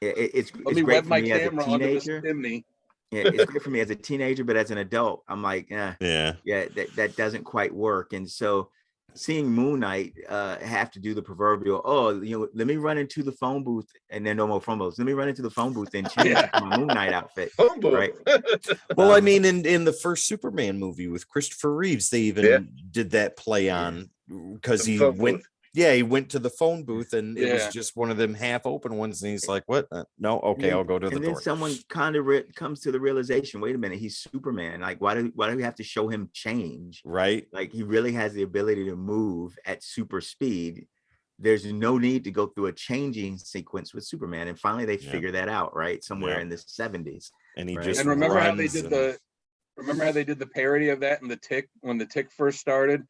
It's Let me great web for my me as a camera onto this teenager. chimney. Yeah, it's great for me as a teenager, but as an adult, I'm like, Yeah. that doesn't quite work. And so seeing Moon Knight have to do the proverbial, let me run into the phone booth, and then no more phone booths. Let me run into the phone booth and change into my Moon Knight outfit. Phone booth. Right. Well, I mean, in the first Superman movie with Christopher Reeves, they even did that play on because he went. Yeah, he went to the phone booth and it was just one of them half open ones. And he's like, what? No, okay, I'll go to the door. And then someone kind of comes to the realization, wait a minute, he's Superman. Like, why do we have to show him change? Right. Like, he really has the ability to move at super speed. There's no need to go through a changing sequence with Superman. And finally they figure that out, right? Somewhere in the 70s. And he right? just remember how they did the parody of that in The Tick when The Tick first started?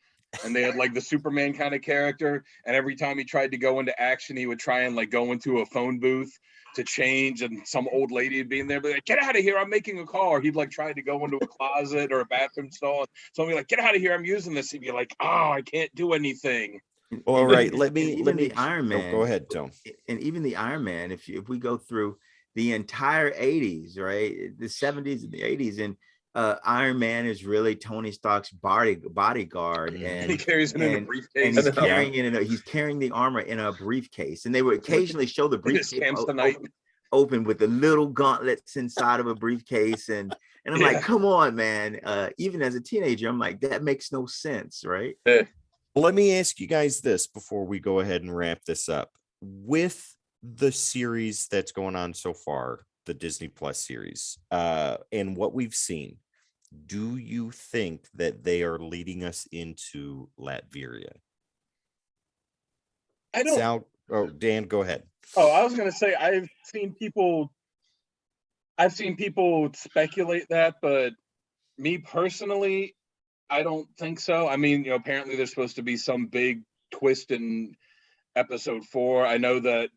And they had like the Superman kind of character, and every time he tried to go into action, he would try and like go into a phone booth to change, and some old lady would be in there, be like, "Get out of here! I'm making a call." Or he'd like try to go into a closet or a bathroom stall. Somebody like, "Get out of here! I'm using this." He'd be like, "Oh, I can't do anything." Well, all right, let me the Iron Man. go ahead, Tom. And even the Iron Man, if we go through the entire 80s, right, the 70s and the 80s, and Iron Man is really Tony Stark's bodyguard, and he carries it in a briefcase. And he's carrying the armor in a briefcase, and they would occasionally show the briefcase open with the little gauntlets inside of a briefcase, and I'm like, come on, man. Even as a teenager, I'm like, that makes no sense, right? Well, let me ask you guys this before we go ahead and wrap this up. With the series that's going on so far, the Disney Plus series, and what we've seen, do you think that they are leading us into Latveria? I don't. Sal, Dan, go ahead. Oh, I was gonna say I've seen people speculate that, but me personally, I don't think so. I mean, apparently there's supposed to be some big twist in episode 4. I know that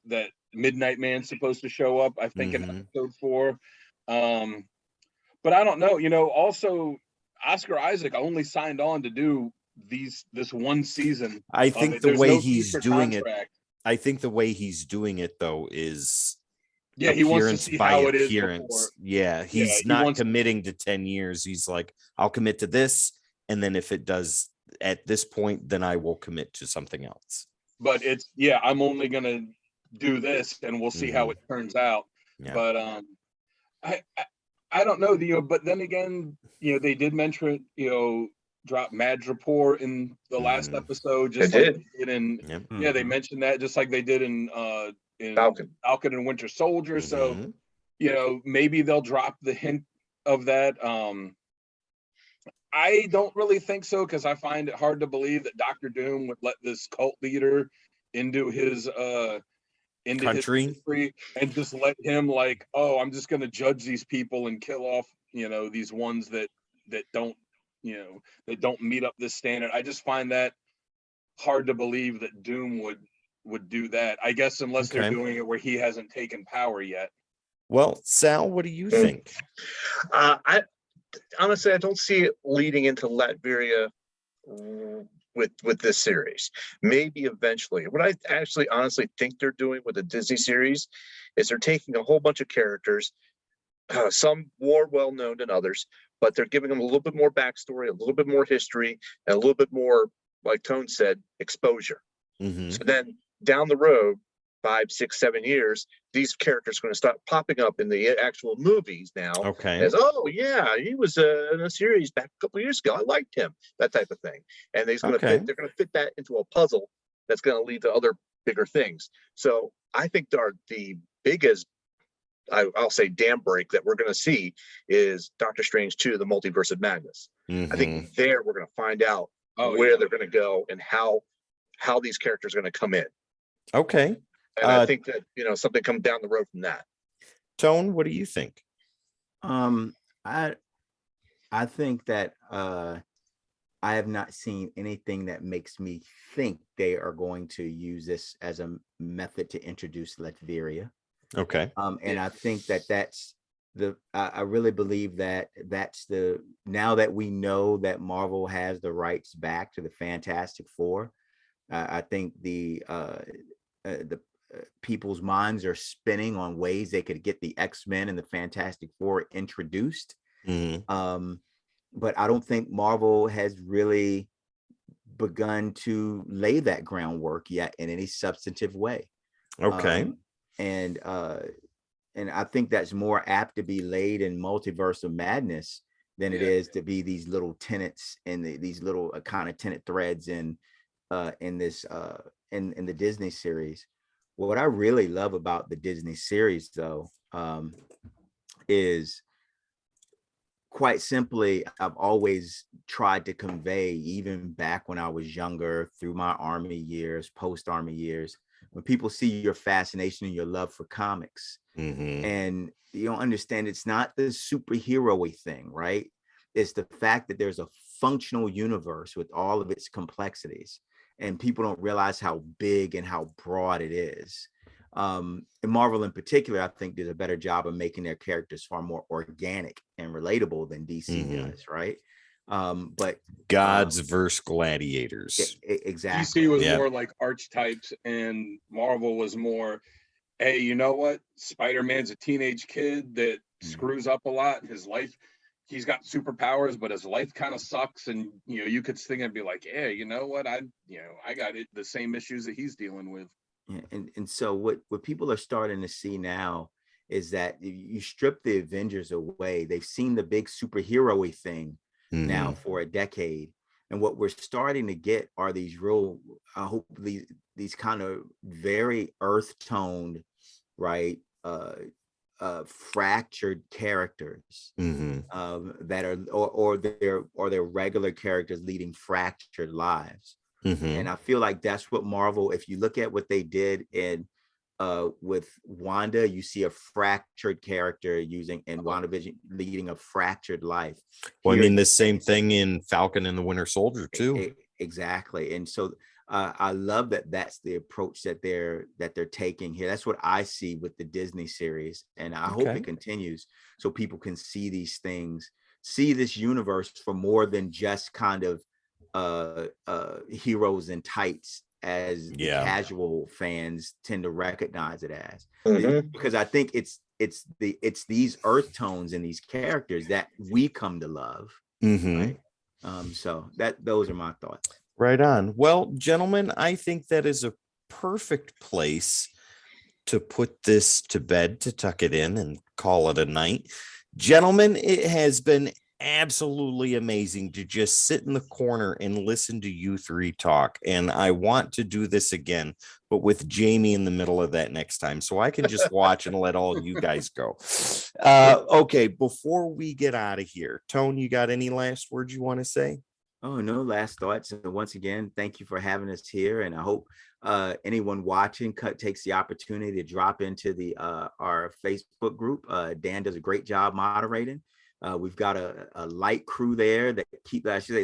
Midnight Man's supposed to show up, I think, in episode 4. But I don't know. Also Oscar Isaac only signed on to do this one season. I think the way he's doing it, I think the way he's doing it though is he wants to see how it is before. Yeah, he's not committing to 10 years. He's like, I'll commit to this, and then if it does at this point, then I will commit to something else. But it's I'm only gonna do this, and we'll see how it turns out. Yeah. But I don't know, but then again, they did mention, drop Madripoor in the last episode, just like they did in, they mentioned that just like they did in Falcon and Winter Soldier. So, maybe they'll drop the hint of that. I don't really think so, because I find it hard to believe that Dr. Doom would let this cult leader into his country his history and just let him like, oh, I'm just going to judge these people and kill off, these ones that don't, that don't meet up this standard. I just find that hard to believe that Doom would do that. I guess unless they're doing it where he hasn't taken power yet. Well, Sal, what do you think? I honestly, I don't see it leading into Latveria with this series. Maybe eventually. What I actually honestly think they're doing with the Disney series is they're taking a whole bunch of characters, some more well-known than others, but they're giving them a little bit more backstory, a little bit more history, and a little bit more, like Tone said, exposure. So then down the road, 5, 6, 7 years, these characters are going to start popping up in the actual movies now. As, oh yeah, he was in a series back a couple of years ago. I liked him, that type of thing. And they're going to fit that into a puzzle that's going to lead to other bigger things. So I think the biggest, I'll say, dam break that we're going to see is Doctor Strange 2: The Multiverse of Madness. I think there we're going to find out where they're going to go and how these characters are going to come in. Okay. And I think that, something comes down the road from that. Tone, what do you think? I think that I have not seen anything that makes me think they are going to use this as a method to introduce Latveria. Okay. And I think that that's I really believe that now that we know that Marvel has the rights back to the Fantastic Four, I think the people's minds are spinning on ways they could get the X-Men and the Fantastic Four introduced. But I don't think Marvel has really begun to lay that groundwork yet in any substantive way. Okay. And I think that's more apt to be laid in Multiverse of Madness than it is to be these little tenets and these little kind of tenet threads in this in the Disney series. What I really love about the Disney series, though, is quite simply, I've always tried to convey, even back when I was younger, through my Army years, post-Army years, when people see your fascination and your love for comics, and you don't understand, it's not the superhero-y thing, right? It's the fact that there's a functional universe with all of its complexities, and people don't realize how big and how broad it is. And Marvel in particular, I think, did a better job of making their characters far more organic and relatable than DC does, right? But Gods versus gladiators. Exactly. DC was more like archetypes, and Marvel was more, hey, you know what? Spider-Man's a teenage kid that screws up a lot. His life, he's got superpowers, but his life kind of sucks. And you could think and be like, yeah, you know what? I got the same issues that he's dealing with. Yeah, and so what people are starting to see now is that you strip the Avengers away. They've seen the big superhero-y thing now for a decade. And what we're starting to get are these real, I hope these kind of very earth-toned, right? Fractured characters that are or they're regular characters leading fractured lives. And I feel like that's what Marvel, if you look at what they did in with Wanda, you see a fractured character and WandaVision leading a fractured life. Well, I mean, the same thing in Falcon and the Winter Soldier too. Exactly. And so I love that that's the approach that they're taking here. That's what I see with the Disney series, and I hope it continues so people can see these things, see this universe for more than just kind of heroes in tights as the casual fans tend to recognize it as, because I think it's these earth tones and these characters that we come to love, right? So those are my thoughts. Right on. Well, gentlemen, I think that is a perfect place to put this to bed, to tuck it in and call it a night. Gentlemen, it has been absolutely amazing to just sit in the corner and listen to you three talk, and I want to do this again, but with Jamie in the middle of that next time, so I can just watch and let all you guys go. Okay, before we get out of here, Tone, you got any last words you want to say? Oh, no last thoughts. And once again, thank you for having us here, and I hope anyone watching takes the opportunity to drop into the our Facebook group. Dan does a great job moderating. We've got a light crew there that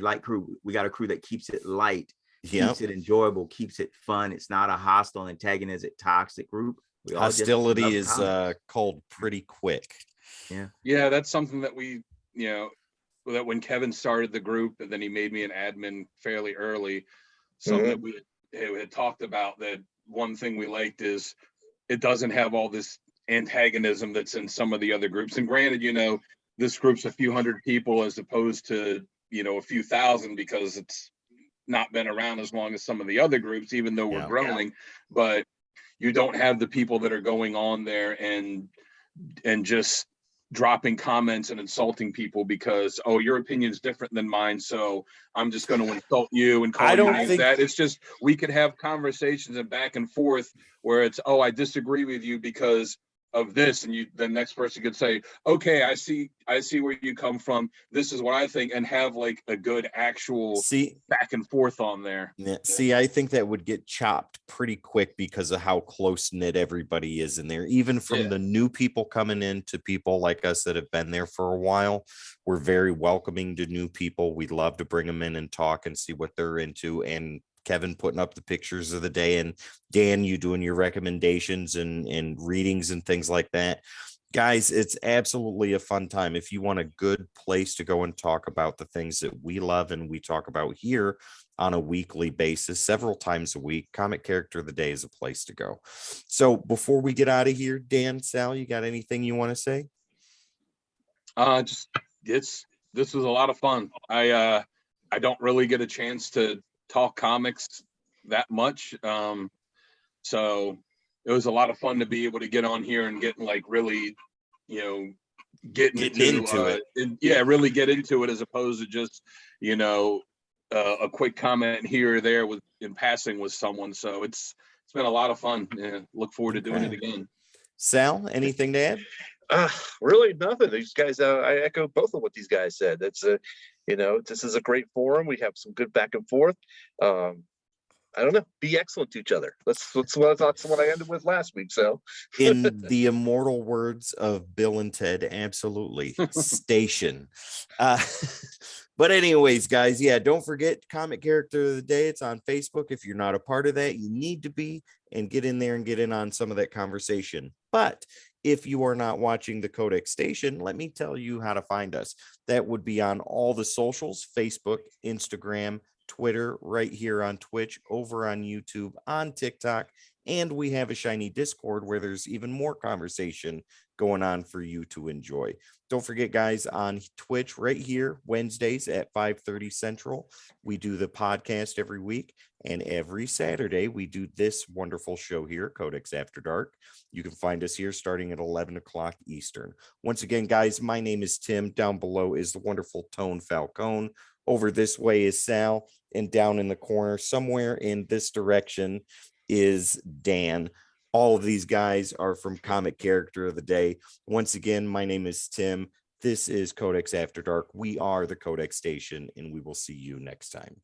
light crew. We got a crew that keeps it light, keeps it enjoyable, keeps it fun. It's not a hostile, antagonistic, toxic group. Hostility is called pretty quick. Yeah, that's something that we, that when Kevin started the group, and then he made me an admin fairly early, something that we had talked about, that one thing we liked is it doesn't have all this antagonism that's in some of the other groups. And granted, this group's a few hundred people as opposed to, a few thousand, because it's not been around as long as some of the other groups, even though we're growing. But you don't have the people that are going on there and just dropping comments and insulting people because, oh, your opinion is different than mine, so I'm just going to insult you and call you names. That it's just, we could have conversations and back and forth where it's, oh, I disagree with you because of this, and the next person could say, okay, I see where you come from, this is what I think, and have like a good actual back and forth on there. I think that would get chopped pretty quick because of how close knit everybody is in there, even from the new people coming in to people like us that have been there for a while. We're very welcoming to new people. We love to bring them in and talk and see what they're into, and Kevin putting up the pictures of the day, and Dan, you doing your recommendations and readings and things like that. Guys, it's absolutely a fun time. If you want a good place to go and talk about the things that we love and we talk about here on a weekly basis, several times a week, Comic Character of the Day is a place to go. So before we get out of here, Dan, Sal, you got anything you want to say? Just this was a lot of fun. I don't really get a chance to talk comics that much. So it was a lot of fun to be able to get on here and get like really, you know, get into it. Really get into it, as opposed to just, a quick comment here or there with in passing with someone. So it's been a lot of fun. Yeah, look forward to doing it again. Sal, anything to add? Really nothing. These guys, I echo both of what these guys said. That's this is a great forum. We have some good back and forth. I don't know. Be excellent to each other. That's what I ended with last week. So, in the immortal words of Bill and Ted, absolutely. Station. But anyways, guys, yeah, don't forget Comic Character of the Day. It's on Facebook. If you're not a part of that, you need to be, and get in there and get in on some of that conversation. But if you are not watching the Codex Station, let me tell you how to find us. That would be on all the socials: Facebook, Instagram, Twitter, right here on Twitch, over on YouTube, on TikTok, and we have a shiny Discord where there's even more conversation going on for you to enjoy. Don't forget, guys, on Twitch right here, Wednesdays at 5:30 Central, we do the podcast every week, and every Saturday we do this wonderful show here, Codex After Dark. You can find us here starting at 11 o'clock Eastern. Once again, guys, my name is Tim. Down below is the wonderful Tone Falcone. Over this way is Sal, and down in the corner, somewhere in this direction, is Dan. All of these guys are from Comic Character of the Day. Once again, my name is Tim. This is Codex After Dark. We are the Codex Station, and we will see you next time.